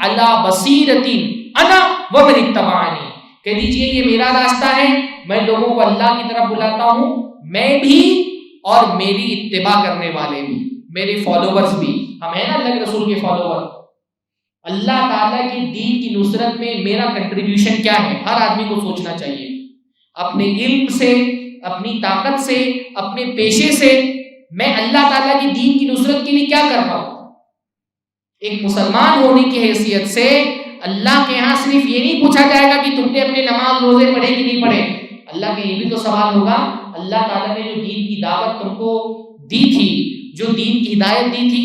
علی بصیرۃ انا ومن اتبعنی, کہہ دیجئے یہ میرا راستہ ہے, میں لوگوں کو اللہ کی طرف بلاتا ہوں, میں بھی اور میری اتباع کرنے والے بھی, میرے فالوورز بھی. ہم ہیں نا اللہ کے رسول کے فالوور. اللہ تعالیٰ کی دین کی نصرت میں میرا کنٹریبیوشن کیا ہے, ہر آدمی کو سوچنا چاہیے. اپنے علم سے, اپنی طاقت سے, اپنے پیشے سے میں اللہ تعالیٰ کی دین کی نصرت کے لیے کیا کر رہا ہوں. ایک مسلمان ہونے کی حیثیت سے اللہ کے ہاں صرف یہ نہیں پوچھا جائے گا کہ تم نے اپنے نماز روزے پڑھے کہ نہیں پڑھے. اللہ کا یہ بھی تو سوال ہوگا, اللہ تعالیٰ نے جو دین کی دعوت تم کو دی تھی, جو دین کی ہدایت دی تھی,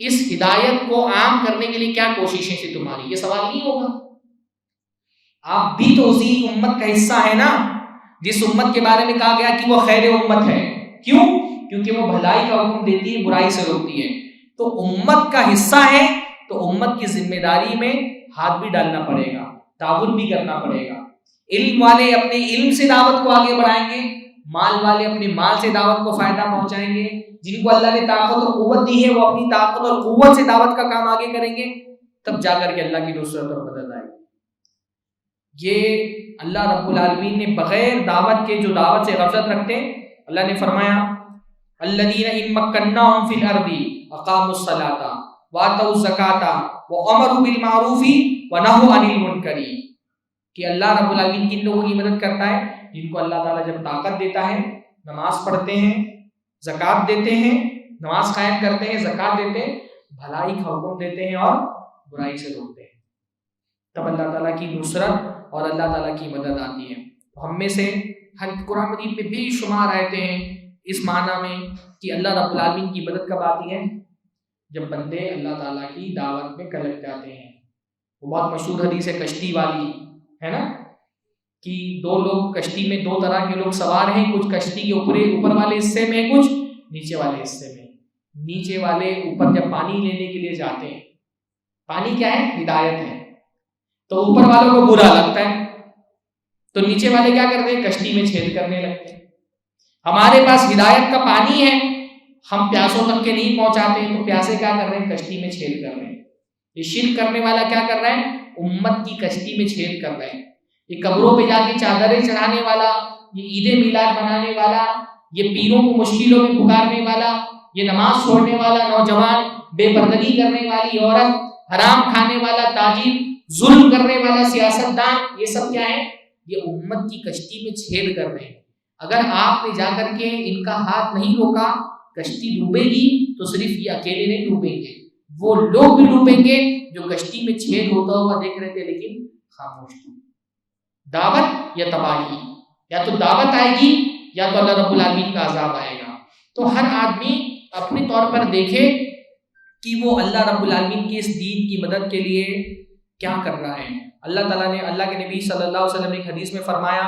اس ہدایت کو عام کرنے کے لیے کیا کوششیں تھی تمہاری, یہ سوال نہیں ہوگا. آپ بھی تو اسی امت کا حصہ ہے نا, جس امت کے بارے میں کہا گیا کہ وہ خیر امت ہے. کیوں؟ کیونکہ وہ بھلائی کا حکم دیتی ہے, برائی سے روکتی ہے. تو امت کا حصہ ہے تو امت کی ذمہ داری میں ہاتھ بھی ڈالنا پڑے گا, تعاون بھی کرنا پڑے گا. علم والے اپنے علم سے دعوت کو آگے بڑھائیں گے, مال والے اپنے مال سے دعوت کو فائدہ پہنچائیں گے. جن کو اللہ نے طاقت اور قوت دی ہے وہ اپنی طاقت اور قوت سے دعوت کا کام آگے کریں گے, تب جا کر کے اللہ کی نصرت اور مدد آئے گی. یہ اللہ رب العالمین نے بغیر دعوت کے جو دعوت سے غفلت رکھتے ہیں, اللہ نے فرمایا الذین ان مکناہم فی الارض اقاموا الصلاۃ وآتوا الزکاۃ وامروا بالمعروف ونہوا عن المنکر, کہ اللہ رب العالمین کن لوگوں کی مدد کرتا ہے, جن کو اللہ تعالیٰ جب طاقت دیتا ہے, نماز پڑھتے ہیں, زکوٰۃ دیتے ہیں, نماز قائم کرتے ہیں, زکوٰۃ دیتے ہیں, بھلائی کا حکم دیتے ہیں اور برائی سے روکتے ہیں, تب اللہ تعالیٰ کی نصرت اور اللہ تعالیٰ کی مدد آتی ہے. ہم میں سے ہر قرآن مجید میں بے شمار آیتیں ہیں اس معنی میں کہ اللہ رب العالمین کی مدد کب آتی ہے, جب بندے اللہ تعالیٰ کی دعوت میں کلک جاتے ہیں. وہ بہت مشہور حدیث ہے کشتی والی, ہے نا, کہ دو لوگ کشتی میں, دو طرح کے لوگ سوار ہیں, کچھ کشتی کے اوپر والے حصے میں, کچھ نیچے والے حصے میں. نیچے والے اوپر جب پانی لینے کے لیے جاتے ہیں, پانی کیا ہے, ہدایت ہے, تو اوپر والوں کو برا لگتا ہے, تو نیچے والے کیا کرتے ہیں, کشتی میں چھید کرنے لگتے ہیں. ہمارے پاس ہدایت کا پانی ہے, ہم پیاسوں تک کے نہیں پہنچاتے, تو پیاسے کیا کر رہے ہیں, کشتی میں چھید کر رہے ہیں. یہ شرک کرنے والا کیا کر رہا ہے, امت کی کشتی میں چھید کر رہے ہیں. یہ قبروں پہ جا کے چادریں چڑھانے والا, یہ عید میلاد منانے والا, یہ پیروں کو مشکلوں میں پکارنے والا, یہ نماز چھوڑنے والا نوجوان, بے پردگی کرنے والی عورت, حرام کھانے والا تاجر, ظلم کرنے والا سیاستدان, یہ سب کیا ہے, یہ امت کی کشتی میں چھید کر رہے ہیں. اگر آپ نے جا کر کے ان کا ہاتھ نہیں روکا, کشتی ڈوبے گی تو صرف یہ اکیلے نہیں ڈوبیں گے, وہ لوگ بھی ڈوبیں گے جو کشتی میں چھید ہوتا ہوا دیکھ رہے تھے لیکن خاموش تھے. دعوت یا تباہی, یا تو دعوت آئے گی یا تو اللہ رب العالمین کا عذاب آئے گا. تو ہر آدمی اپنے طور پر دیکھے کہ وہ اللہ رب العالمین کی اس دین کی مدد کے لیے کیا کر رہا ہے. اللہ تعالیٰ نے, اللہ کے نبی صلی اللہ علیہ وسلم نے ایک حدیث میں فرمایا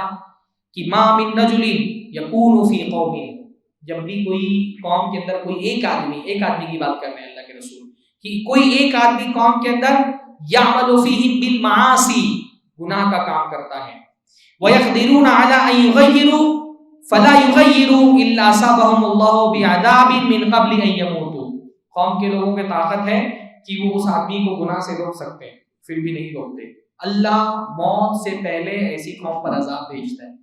کہ ما من رجل یکون فی قوم, جب بھی کوئی قوم کے اندر کوئی ایک آدمی کی بات کر رہے ہیں اللہ کے رسول, کہ کوئی ایک آدمی قوم کے اندر یعمل فیہم بالمعاصی, گناہ کا کام کرتا ہے, وَيَقْدِرُونَ عَلَىٰ أَن يُغَيِّرُوا فَلَا يُغَيِّرُوا إِلَّا أَصَابَهُمُ اللَّهُ بِعَذَابٍ مِّن قَبْلِ أَن يَمُوتُوا. قوم کے لوگوں کی طاقت ہے کہ وہ اس آدمی کو گناہ سے روک سکتے ہیں, پھر بھی نہیں روکتے. اللہ موت سے پہلے ایسی قوم پر عذاب بھیجتا ہے.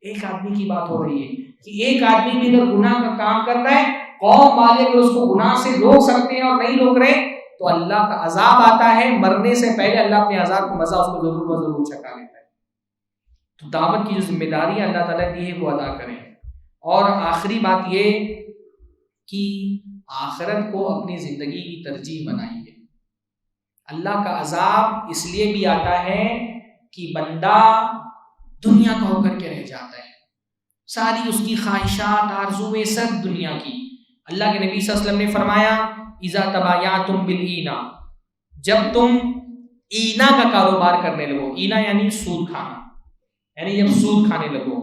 ایک آدمی کی بات ہو رہی ہے کہ ایک آدمی بھی اگر گناہ کا کام کر رہا ہے, قوم والے اگر اس کو گناہ سے روک سکتے ہیں اور نہیں روک رہے, تو اللہ کا عذاب آتا ہے, مرنے سے پہلے اللہ اپنے عذاب کو مزہ اس کو ضرور چکھا لیتا ہے. تو دعوت کی جو ذمہ داری ہے اللہ تعالیٰ دی ہے وہ ادا کریں. اور آخری بات یہ کہ آخرت کو اپنی زندگی کی ترجیح بنائیے. اللہ کا عذاب اس لیے بھی آتا ہے کہ بندہ دنیا کا ہو کر کے رہ جاتا ہے, ساری اس کی خواہشات آرزویں سب دنیا کی. اللہ کے نبی صلی اللہ علیہ وسلم نے فرمایا اذا تبایعتم بالعینا, جب تم اینا کا کاروبار کرنے لگو, اینا یعنی سود کھانا, یعنی جب سود کھانے لگو,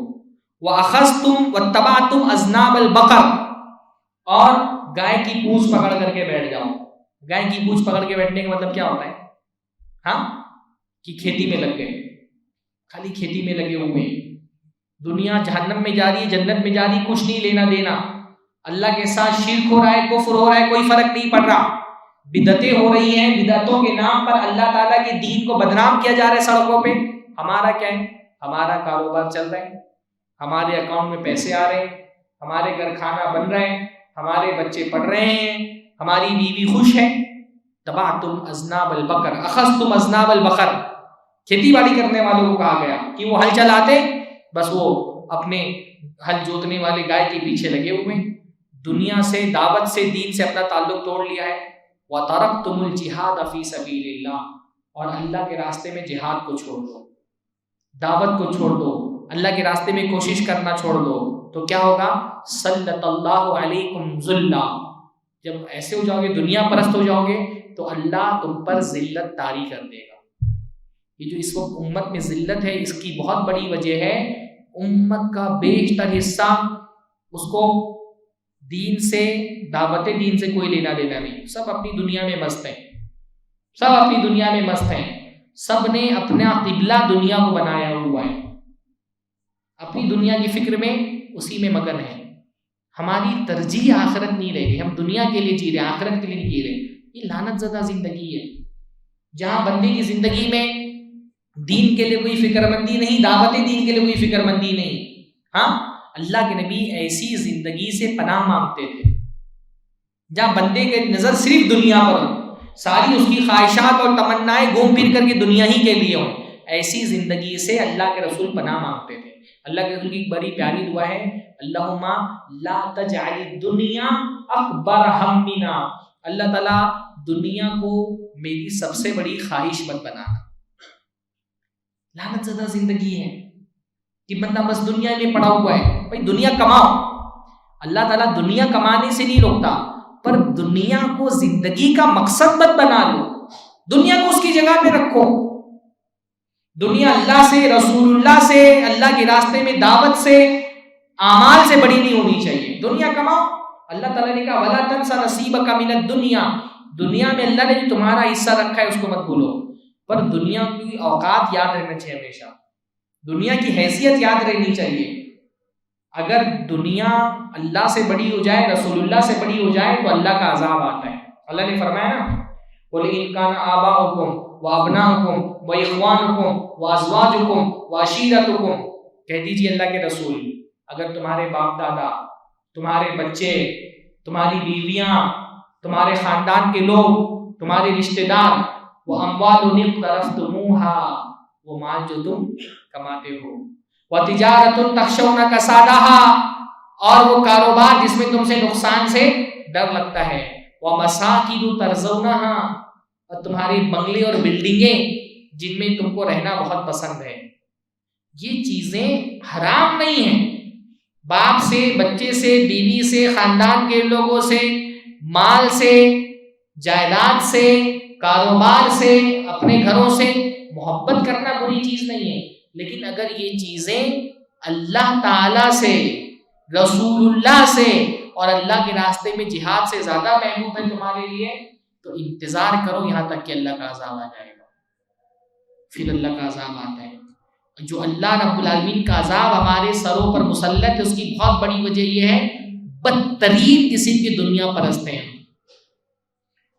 وَأَخَذْتُمْ وَاتَّبَعْتُمْ أَذْنَابَ الْبَقَرِ, اور گائے کی پونچھ پکڑ کر کے بیٹھ جاؤ. گائے کی پونچھ پکڑ کے بیٹھنے کا مطلب کیا ہوتا ہے, ہاں, کہ کھیتی میں لگ گئے, خالی کھیتی میں لگے ہوئے, دنیا جہنم میں جا رہی ہے جنت میں جا رہی, کچھ نہیں لینا دینا. اللہ کے ساتھ شرک ہو رہا ہے، کفر ہو رہا ہے، کوئی فرق نہیں پڑ رہا، بدعتیں ہو رہی ہیں، بدعتوں کے نام پر اللہ تعالیٰ کے دین کو بدنام کیا جا رہا ہے سڑکوں پہ، ہمارا کیا ہے؟ ہمارا کاروبار چل رہا ہے، ہمارے اکاؤنٹ میں پیسے آ رہے ہیں، ہمارے گھر کھانا بن رہے ہیں، ہمارے بچے پڑھ رہے ہیں، ہماری بیوی خوش ہے۔ تبعتم اذناب البقر اخذتم اذناب البقر، کھیتی باڑی کرنے والوں کو کہا گیا کہ وہ ہل چلاتے، بس وہ اپنے ہل جوتنے والے گائے کے پیچھے لگے ہوئے، دنیا سے، دعوت سے، دین سے اپنا تعلق توڑ لیا ہے۔ وَتَرَكْتُمُ الْجِهَادَ فِي سَبِيلِ اللَّهِ، اور اللہ کے راستے میں جہاد کو چھوڑ دو، دعوت کو چھوڑ دو، اللہ کے راستے میں کوشش کرنا چھوڑ دو، تو کیا ہوگا؟ سلط اللہ علیکم ذلہ، جب ایسے ہو جاؤ گے، دنیا پرست ہو جاؤ گے، تو اللہ تم پر ذلت طاری کر دے گا۔ یہ جو اس وقت امت میں ذلت ہے، اس کی بہت بڑی وجہ ہے امت کا بیشتر حصہ اس کو دین سے، دعوت دین سے کوئی لینا دینا نہیں، سب اپنی دنیا میں مست ہیں، سب اپنی دنیا میں مست ہیں، سب نے اپنا قبلہ دنیا کو بنایا ہوا ہے، اپنی دنیا کی فکر میں اسی میں مگن ہے۔ ہماری ترجیح آخرت نہیں رہ گئی، ہم دنیا کے لیے جی رہے ہیں، آخرت کے لیے نہیں جی رہے۔ یہ لعنت زدہ زندگی ہے، جہاں بندے کی زندگی میں دین کے لیے کوئی فکر مندی نہیں، دعوت دین کے لیے کوئی فکر مندی نہیں۔ ہاں، اللہ کے نبی ایسی زندگی سے پناہ مانگتے تھے جہاں بندے کے نظر صرف دنیا پر ہو، ساری اس کی خواہشات اور تمنائیں گھوم پھر کر کے دنیا ہی کے لیے ہوں، ایسی زندگی سے اللہ کے رسول پناہ مانگتے تھے۔ اللہ کے رسول کی ایک بڑی پیاری دعا ہے، اللہم لا تجعل الدنیا اکبر ہمنا، اللہ تعالیٰ دنیا کو میری سب سے بڑی خواہش مت بنانا۔ لعنت زدہ زندگی ہے کہ بندہ بس دنیا میں پڑا ہوا ہے۔ بھائی دنیا کماؤ، اللہ تعالیٰ دنیا کمانے سے نہیں روکتا، پر دنیا کو زندگی کا مقصد مت بنا لو، دنیا کو اس کی جگہ پہ رکھو۔ دنیا اللہ سے، رسول اللہ سے، اللہ کے راستے میں دعوت سے، اعمال سے بڑی نہیں ہونی چاہیے۔ دنیا کماؤ، اللہ تعالیٰ نے کہا وَلَا تَنْسَ نَصِيبَكَ مِنَ الدُّنْيَا، دنیا میں اللہ نے جو تمہارا حصہ رکھا ہے اس کو مت بھولو، پر دنیا کی اوقات یاد رہنا چاہیے، ہمیشہ دنیا کی حیثیت یاد رہنی چاہیے۔ اگر دنیا اللہ سے بڑی ہو جائے، رسول اللہ سے بڑی ہو جائے، تو اللہ کا عذاب آتا ہے۔ اللہ نے فرمایا نا وَلَئِن كَانَ آبَاؤُكُمْ وَأَبْنَاؤُكُمْ وَإِخْوَانُكُمْ وَأَزْوَاجُكُمْ وَعَشِيرَتُكُمْ، کہہ دیجیے اللہ کے رسول، اگر تمہارے باپ دادا، تمہارے بچے، تمہاری بیویاں، تمہارے خاندان کے لوگ، تمہارے رشتہ دار، وَأَمْوَالٌ اقْتَرَفْتُمُوهَا، وہ مال جو تم کماتے ہو، وَتِجَارَةٌ تَخْشَوْنَ كَسَادَهَا، اور وہ کاروبار جس میں تم سے نقصان سے ڈر لگتا ہے، وَمَسَاكِنُ تَرْضَوْنَهَا، اور تمہاری بنگلے اور بلڈنگیں جن میں تم کو رہنا بہت پسند ہے۔ یہ چیزیں حرام نہیں ہیں، باپ سے، بچے سے، بیوی سے، خاندان کے لوگوں سے، مال سے، جائیداد سے، کاروبار سے، اپنے گھروں سے محبت کرنا بری چیز نہیں ہے، لیکن اگر یہ چیزیں اللہ تعالی سے، رسول اللہ سے اور اللہ کے راستے میں جہاد سے زیادہ محبوب ہے تمہارے لیے، تو انتظار کرو یہاں تک کہ اللہ کا عذاب آ جائے گا۔ پھر اللہ کا عذاب آتا ہے، جو اللہ رب العالمین کا عذاب ہمارے سروں پر مسلط ہے، اس کی بہت بڑی وجہ یہ ہے بدترین قسم کی دنیا پرست ہیں۔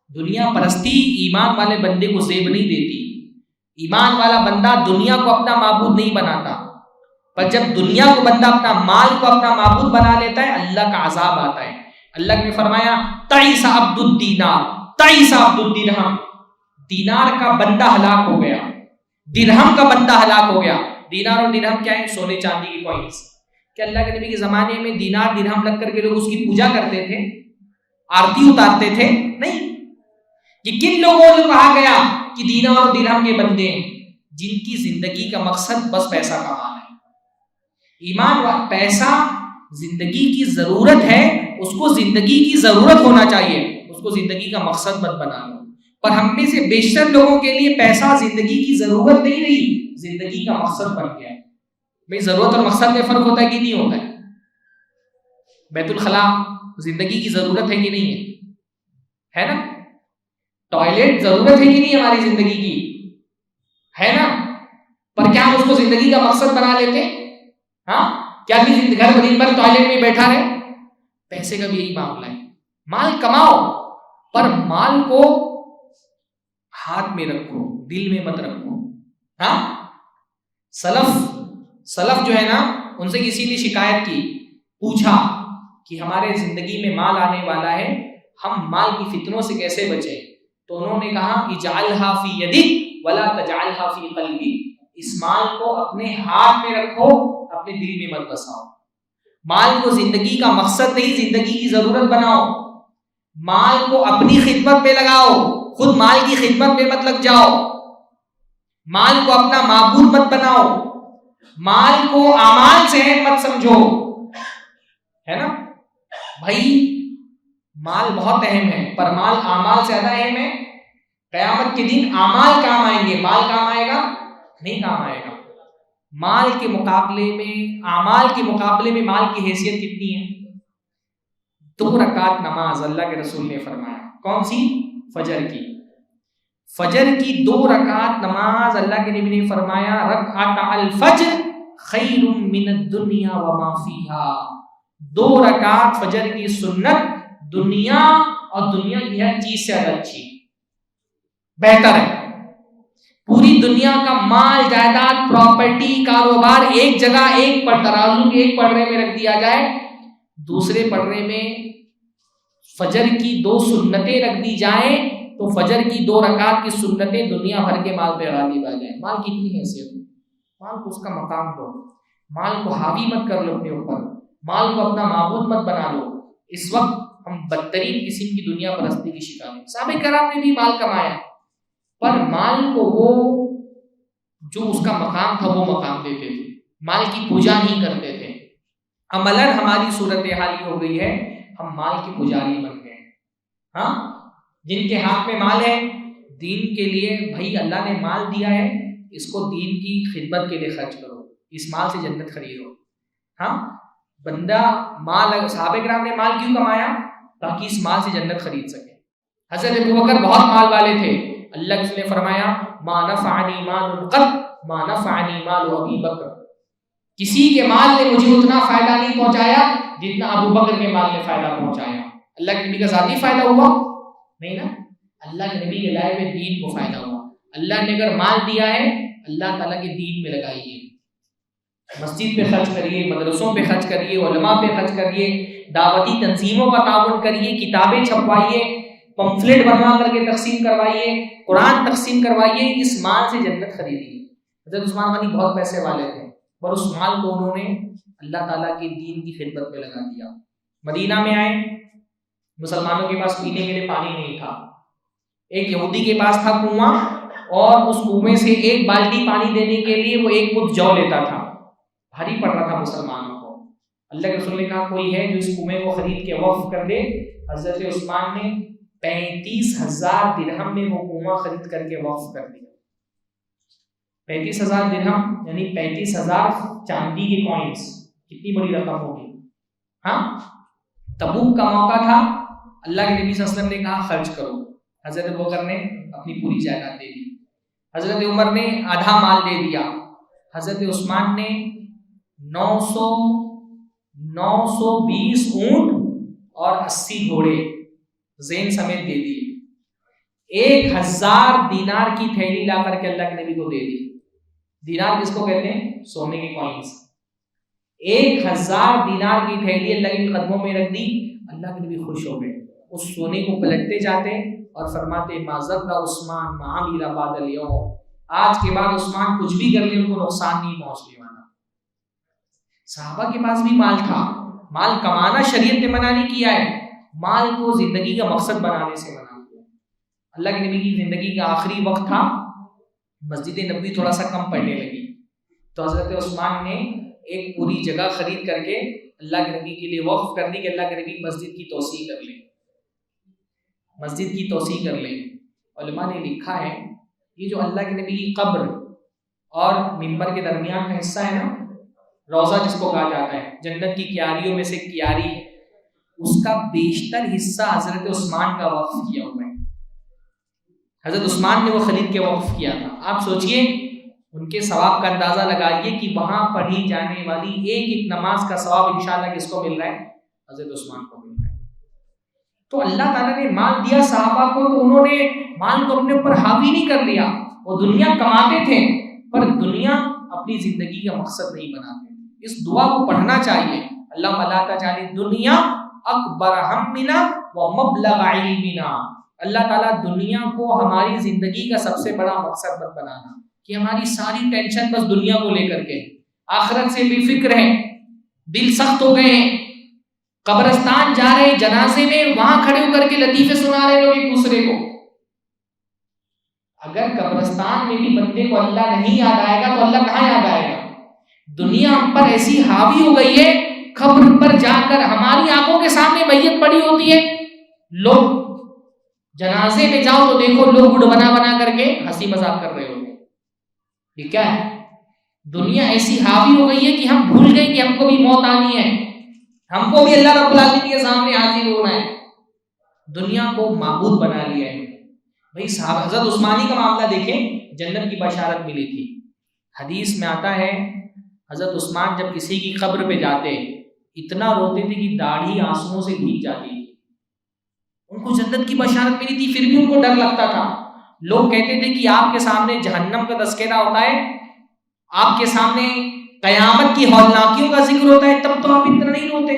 دنیا پرستی ایمان والے بندے کو زیب نہیں دیتی، ایمان والا بندہ دنیا کو اپنا معبود نہیں بناتا، پر جب دنیا کو بندہ اپنا مال کو اپنا معبود بنا لیتا ہے، اللہ کا عذاب آتا ہے۔ اللہ نے فرمایا تعیس عبد الدینار، تعیس عبد الدرہم، دینار کا بندہ ہلاک ہو گیا، درہم کا بندہ ہلاک ہو گیا۔ دینار اور درہم کیا ہے؟ سونے چاندی کی کوئنس۔ کہ اللہ کے نبی کے زمانے میں دینار درہم رکھ کر کے لوگ اس کی پوجا کرتے تھے، آرتی اتارتے تھے؟ نہیں، یہ کن لوگوں کو کہا گیا کہ دینار اور درہم کے بندے ہیں؟ جن کی زندگی کا مقصد بس پیسہ کمانا ہے۔ ایمان و پیسہ زندگی کی ضرورت ہے، اس کو زندگی کی ضرورت ہونا چاہیے، اس کو زندگی کا مقصد مت بنا لو۔ پر ہم میں سے بیشتر لوگوں کے لیے پیسہ زندگی کی ضرورت نہیں رہی، زندگی کا مقصد بن گیا ہے۔ بھئی ضرورت اور مقصد میں فرق ہوتا ہے کہ نہیں ہوتا ہے؟ بیت الخلاء زندگی کی ضرورت ہے کہ نہیں ہے نا؟ ٹوائلٹ ضرورت ہے کہ نہیں ہماری زندگی کی، ہے نا؟ پر کیا ہم اس کو زندگی کا مقصد بنا لیتے ہیں؟ ہاں، کیا گھر دن بھر ٹوائلٹ میں بیٹھا رہے؟ پیسے کا بھی یہی معاملہ ہے، مال کماؤ پر مال کو ہاتھ میں رکھو، دل میں مت رکھو. ہاں، سلف جو ہے نا، ان سے کسی نے شکایت کی، پوچھا کہ ہمارے زندگی میں مال آنے والا ہے، ہم مال کی فتنوں سے کیسے بچیں؟ تو انہوں نے کہا اجعلھا فی یدک ولا تجعلھا فی قلبک، اس مال کو اپنے ہاتھ میں رکھو، اپنے دل میں مت بساؤ. مال کو زندگی کا مقصد نہیں، زندگی کی ضرورت بناؤ. مال کو اپنی خدمت میں لگاؤ، خود مال کی خدمت میں مت لگ جاؤ. مال کو اپنا معبود مت بناؤ. مال کو اعمال سے مت سمجھو، ہے نا بھائی. مال بہت اہم ہے پر مال اعمال سے زیادہ اہم ہے. قیامت کے دن اعمال کام آئیں گے، مال کام آئے گا نہیں، کام آئے گا. مال کے مقابلے میں، اعمال کے مقابلے میں مال کی حیثیت کتنی ہے؟ 2 رکعت نماز اللہ کے رسول نے فرمایا. کون سی؟ فجر کی. فجر کی 2 رکعت نماز اللہ کے نبی نے فرمایا رکعت الفجر خیر من الدنیا وما فیہا. 2 رکعت فجر کی سنت دنیا اور دنیا کی ہر چیز سے اچھی، بہتر ہے. پوری دنیا کا مال، جائیداد، پراپرٹی، کاروبار ایک جگہ، ایک ترازو کے ایک پڑھنے میں رکھ دیا جائے، دوسرے پڑھنے میں فجر کی 2 سنتیں رکھ دی جائیں تو فجر کی 2 رکعت کی سنتیں دنیا بھر کے مال پہ غالب آ جائیں. مال کی اتنی حیثیت ہے. مال کو اس کا مقام دو، مال کو حاوی مت کر لو اپنے اوپر، مال کو اپنا معبود مت بنا لو. اس وقت ہم بدترین قسم کی دنیا پرستی کی شکار ہیں. صحابہ کرام نے بھی مال کمایا پر مال کو وہ جو اس کا مقام تھا وہ مقام دیتے تھے، مال کی پوجا نہیں کرتے تھے. عملاً ہماری صورتحال یہ ہو گئی ہے، ہم مال کے پجاری بن گئے. ہاں، جن کے ہاتھ میں مال ہے، دین کے لیے بھائی اللہ نے مال دیا ہے، اس کو دین کی خدمت کے لیے خرچ کرو، اس مال سے جنت خریدو. ہاں، بندہ مال، صحابہ کرام نے مال کیوں کمایا؟ تاکہ اس مال سے جنت خرید سکے. حضرت ابوبکر بہت مال والے تھے. اللہ کے رسول نے فرمایا ما نفعنی مال قط ما نفعنی مال ابی بکر. کسی کے مال نے مجھے اتنا فائدہ نہیں پہنچایا جتنا ابو بکر کے مال نے فائدہ پہنچایا. اللہ کے نبی کا ذاتی فائدہ ہوا نہیں نا، اللہ کے نبی کے لائے ہوئے دین کو فائدہ ہوا. اللہ نے اگر مال دیا ہے اللہ تعالیٰ کے دین میں لگائیے، مسجد پہ خرچ کریے، مدرسوں پہ خرچ کریے، علماء پہ خرچ کریے، دعوتی تنظیموں کا تعاون کریے، کتابیں چھپوائیے، پمفلٹ بنوا کر کے تقسیم کروائیے، قرآن تقسیم کروائیے. اس مال سے جنت خریدیے. حضرت عثمان غنی بہت پیسے والے تھے اور اس مال کو انہوں نے اللہ تعالیٰ کے دین کی خدمت میں لگا دیا. مدینہ میں آئے، مسلمانوں کے پاس پینے کے لیے پانی نہیں تھا. ایک یہودی کے پاس تھا کنواں، اور اس کنویں سے 1 بالٹی پانی دینے کے لیے وہ 1 مد جو لیتا تھا. بھاری پڑ رہا تھا مسلمانوں کو. اللہ کے رسول نے کہا کوئی ہے جو اس کنویں کو خرید کے وقف کر دے. حضرت عثمان نے 35,000 درہم میں وہ کنواں خرید کر کے وقف کر دیا. 35,000 درہم یعنی 35,000 چاندی کے کوئنس. کتنی بڑی رقم ہوگی. ہاں، تبوک کا موقع تھا، اللہ کے نبی صلی اللہ علیہ وسلم نے کہا خرچ کرو. حضرت ابوبکر نے اپنی پوری جائیداد دے دی، حضرت عمر نے آدھا مال دے دیا، حضرت عثمان نے 920 اونٹ اور 80 گھوڑے زین سمیت دے دیے. 1000 دینار کی تھیلی لا کر کے اللہ کے نبی کو دے دی. دینار کس کو کہتے ہیں؟ سونے کے کوئنس. 1000 دینار کی تھیلی اللہ کے قدموں میں رکھ دی. اللہ کے نبی خوش ہو گئے. اس سونے کو پلٹتے جاتے اور فرماتے ما ضر عثمان ما عمل بعد اليوم. آج کے بعد عثمان کچھ بھی کر لے ان کو نقصان نہیں پہنچنے والا. صحابہ کے پاس بھی مال تھا. مال کمانا شریعت نے منع نہیں کیا ہے، مال کو زندگی کا مقصد بنانے سے منع کیا. اللہ کے نبی کی زندگی کا آخری وقت تھا، مسجد نبوی تھوڑا سا کم پڑنے لگی تو حضرت عثمان نے ایک پوری جگہ خرید کر کے اللہ کے نبی کے لیے وقف کر دی کہ اللہ کے نبی مسجد کی توسیع کر لیں، مسجد کی توسیع کر لیں. علماء نے لکھا ہے یہ جو اللہ کے نبی کی قبر اور منبر کے درمیان کا حصہ ہے نا، روضہ جس کو کہا جاتا ہے، جنت کی کیاریوں میں سے کیاری، اس کا بیشتر حصہ حضرت عثمان کا وقف کیا ہوا ہے. حضرت عثمان نے وہ خرید کے وقف کیا تھا. آپ سوچئے ان کے ثواب کا اندازہ لگائیے کہ وہاں پڑھی جانے والی ایک ایک نماز کا ثواب انشاءاللہ کس کو مل رہا ہے؟ حضرت عثمان کو مل گئے. تو اللہ تعالیٰ نے مال دیا صحابہ کو تو انہوں نے مال کو اپنے اوپر حاوی نہیں کر لیا. وہ دنیا کماتے تھے پر دنیا اپنی زندگی کا مقصد نہیں بناتے. اس دعا کو پڑھنا چاہیے. اللہم لا تجعل الدنیا اکبر ہمنا ومبلغ علمنا. اللہ تعالیٰ دنیا کو ہماری زندگی کا سب سے بڑا مقصد مت بنانا کہ ہماری ساری ٹینشن بس دنیا کو لے کر کے، آخرت سے بے فکر ہے، دل سخت ہو گئے ہیں. قبرستان جا رہے جنازے میں، وہاں کھڑے ہو کر کے لطیفے سنا رہے لوگ ایک دوسرے کو. اگر قبرستان میں بھی بندے کو اللہ نہیں یاد آئے گا تو اللہ کہاں یاد آئے گا؟ دنیا ہم پر ایسی حاوی ہو گئی ہے، قبر پر جا کر ہماری آنکھوں کے سامنے میت پڑی ہوتی ہے. لوگ جنازے میں جاؤ تو دیکھو لوگ گڑ بنا بنا کر کے ہنسی مذاق کر رہے ہوتے ہیں. یہ کیا ہے؟ دنیا ایسی حاوی ہو گئی ہے کہ ہم بھول گئے کہ ہم کو بھی موت آنی ہے، ہم کو بھی اللہ رب العالمین کے سامنے حاضر ہونا ہے. دنیا کو معبود بنا لیا ہے. بھائی صاحب حضرت عثمانی کا معاملہ دیکھیں، جنت کی بشارت ملی تھی. حدیث میں آتا ہے حضرت عثمان جب کسی کی قبر پہ جاتے اتنا روتے تھے کہ داڑھی آنسوؤں سے بھیگ جاتی تھی. ان کو جنت کی بشارت ملی تھی، پھر بھی ان کو ڈر لگتا تھا. لوگ کہتے تھے کہ آپ کے سامنے جہنم کا تذکرہ ہوتا ہے، آپ کے سامنے قیامت کی ہولناکیوں کا ذکر ہوتا ہے، تب تو آپ اتنا نہیں روتے.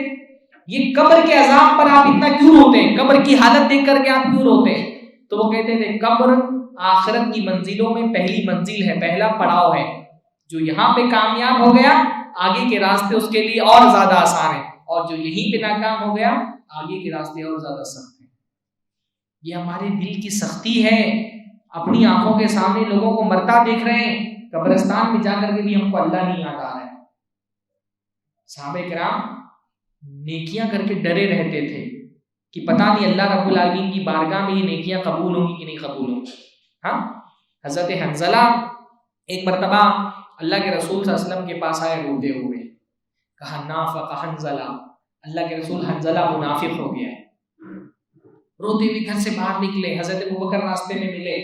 یہ قبر کے عذاب پر آپ اتنا کیوں روتے ہیں؟ قبر کی حالت دیکھ کر کے آپ کیوں روتے ہیں؟ تو وہ کہتے تھے قبر آخرت کی منزلوں میں پہلی منزل ہے، پہلا پڑاؤ ہے. جو یہاں پہ کامیاب ہو گیا آگے کے راستے اس کے لیے اور زیادہ آسان ہیں، اور جو یہیں پہ ناکام ہو گیا آگے کے راستے اور زیادہ سخت ہیں. یہ ہمارے دل کی سختی ہے. اپنی آنکھوں کے سامنے لوگوں کو مرتا دیکھ رہے ہیں، قبرستان میں جا کر کے بھی ہم کو اللہ نہیں یاد آ رہا ہے. صحابہ کرام نیکیاں کر کے ڈرے رہتے تھے کہ پتہ نہیں اللہ رب العالمین کی بارگاہ میں یہ نیکیاں قبول ہوں گی کہ نہیں قبول ہوں گی. ہاں، حضرت حنظلہ ایک مرتبہ اللہ کے رسول صلی اللہ علیہ وسلم کے پاس آئے روتے ہوئے، کہا نافق حنظلہ، اللہ کے رسول حنظلہ منافق ہو گیا ہے. روتے ہوئے گھر سے باہر نکلے، حضرت ابوبکر راستے میں ملے،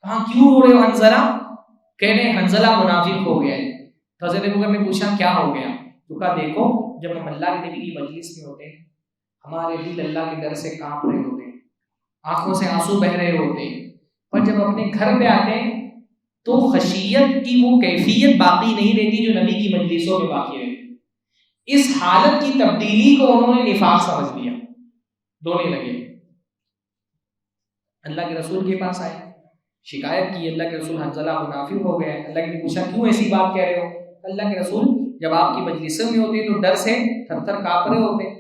کہا کیوں رو رہے ہو حنظلہ؟ کہہ رہے حنظلہ منافق ہو گیا ہے. تو حضرت ابوبکر نے پوچھا کیا ہو گیا؟ تو کہا دیکھو جب ہم اللہ کے نبی کی مجلس میں ہوتے ہیں ہمارے دل اللہ کے ڈر سے کانپ رہے ہوتے ہیں، آنکھوں سے آنسو بہ رہے ہوتے ہیں، پر جب اپنے گھر پہ آتے ہیں تو خشیت کی وہ کیفیت باقی نہیں رہتی جو نبی کی مجلسوں میں باقی رہتی. اس حالت کی تبدیلی کو انہوں نے نفاق سمجھ لیا، رونے لگے. اللہ کے رسول کے پاس آئے، شکایت کی اللہ کے رسول حنظلہ منافق ہو گیا. اللہ نے پوچھا کیوں ایسی بات کہہ رہے ہو؟ اللہ کے رسول جب آپ کی مجلسوں میں ہوتے ہیں تو ڈر سے تھر تھر کانپ رہے ہوتے ہیں،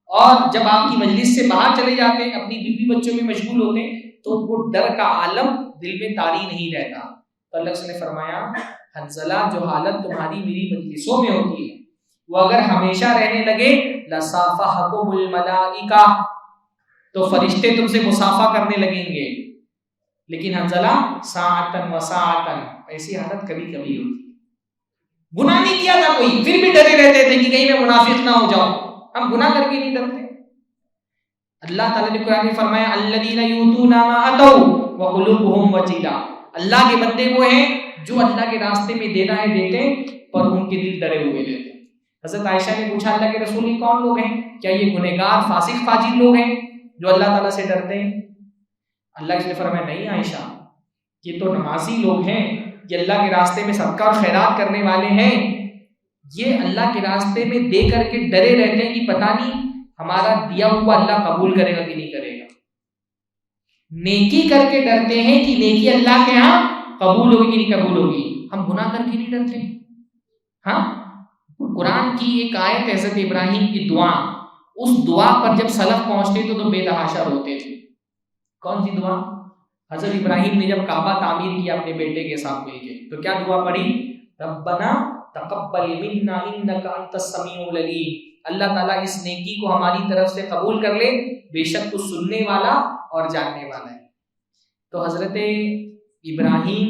اور جب آپ کی مجلس سے باہر چلے جاتے ہیں اپنی بیوی بچوں میں مشغول ہوتے ہیں تو وہ ڈر کا عالم دل میں طاری نہیں رہتا. تو اللہ نے فرمایا حنظلہ جو حالت تمہاری میری مجلسوں میں ہوتی ہے وہ اگر ہمیشہ رہنے لگے لصافحکم الملائکہ، تو فرشتے تم سے مصافحہ کرنے لگیں گے. لیکن حنظلہ ساعتن و ساعتن، ایسی حالت کبھی کبھی ہوتی. گناہ نہیں کیا تھا کوئی، پھر بھی ڈرے رہتے تھے کہ کہیں میں منافق نہ ہو جاؤں. ہم گناہ کر کے نہیں ڈرتے. اللہ تعالیٰ نے قرآن میں فرمایا الذین یؤتون ما اتوا وقلوبهم وجلہ، اللہ کے بندے وہ ہیں جو اللہ کے راستے میں دینا ہے دیتے پر ان کے دل ڈرے ہوئے دیتے. حضرت عائشہ نے پوچھا اللہ کے رسول یہ کون لوگ ہیں؟ کیا یہ گنہگار فاسق فاجر لوگ ہیں جو اللہ تعالیٰ سے ڈرتے ہیں؟ اللہ نے فرمایا نہیں عائشہ، یہ تو نمازی لوگ ہیں، یہ اللہ کے راستے میں صدقہ اور خیرات کرنے والے ہیں. یہ اللہ کے راستے میں دے کر کے ڈرے رہتے ہیں کہ پتہ نہیں ہمارا دیا ہوا اللہ قبول کرے گا کہ نہیں کرے گا. نیکی کر کے ڈرتے ہیں کہ نیکی اللہ کے ہاں قبول ہوگی کہ نہیں قبول ہوگی. ہم گناہ کر کے نہیں ڈرتے. ہاں، قرآن کی ایک آیت حضرت ابراہیم کی دعا، اس دعا پر جب سلف پہنچتے تو بے تحاشا روتے تھے. کون سی دعا؟ حضرت ابراہیم نے جب کعبہ تعمیر کیا اپنے بیٹے کے ساتھ مل کے تو کیا دعا پڑھی؟ ربنا تقبل منا انک انت السمیع العلیم، اللہ تعالیٰ اس نیکی کو ہماری طرف سے قبول کر لے، بے شک تو سننے والا اور جاننے والا ہے. تو حضرت ابراہیم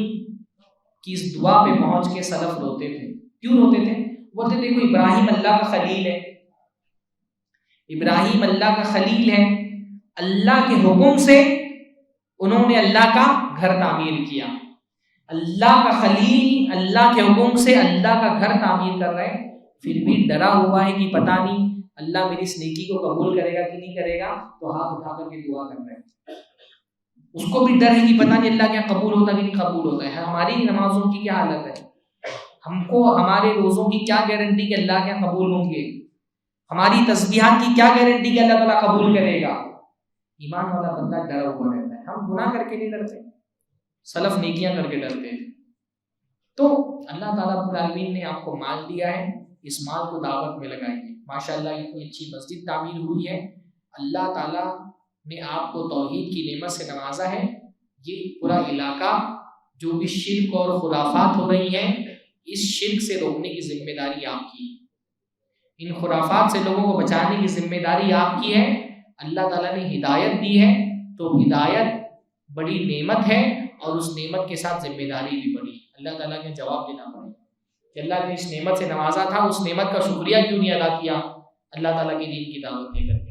کی اس دعا پہ پہنچ کے سلف روتے تھے. کیوں روتے تھے؟ بولتے دیکھو ابراہیم اللہ کا خلیل ہے، ابراہیم اللہ کا خلیل ہے، اللہ کے حکم سے انہوں نے اللہ کا گھر تعمیر کیا. اللہ کا خلیل اللہ کے حکم سے اللہ کا گھر تعمیر کر رہے ہیں، پھر بھی ڈرا ہوا ہے کہ پتہ نہیں اللہ میری اس نیکی کو قبول کرے گا کہ نہیں کرے گا، تو ہاتھ اٹھا کر کے دعا کر رہے ہیں. اس کو بھی ڈر ہے کہ پتہ نہیں اللہ کیا قبول ہوتا کہ نہیں قبول ہوتا ہے. ہماری نمازوں کی کیا حالت ہے، ہم کو ہمارے روزوں کی کیا گارنٹی کہ اللہ کیا قبول ہوں گے، ہماری تسبیحات کی کیا گارنٹی کہ اللہ تعالیٰ قبول کرے گا. ایمان والا بندہ ڈرا ہوا رہتا ہے. ہم گناہ کر کے نہیں ڈرتے، سلف نیکیاں کر کے ڈرتے ہیں. تو اللہ تعالیٰ رب العالمین نے آپ کو مال دیا ہے، اس مال کو دعوت میں لگائیے. ماشاءاللہ اتنی اچھی مسجد تعمیر ہوئی ہے، اللہ تعالیٰ نے آپ کو توحید کی نعمت سے نوازا ہے. یہ پورا علاقہ جو بھی شرک اور خرافات ہو رہی ہیں، اس شرک سے روکنے کی ذمہ داری آپ کی، ان خرافات سے لوگوں کو بچانے کی ذمہ داری آپ کی ہے. اللہ تعالیٰ نے ہدایت دی ہے، تو ہدایت بڑی نعمت ہے، اور اس نعمت کے ساتھ ذمہ داری بھی بڑی. اللہ تعالیٰ کے جواب دینا پڑے گا کہ اللہ نے اس نعمت سے نوازا تھا، اس نعمت کا شکریہ کیوں نہیں ادا کیا اللہ تعالیٰ کے دین کی دعوت دے کر کے.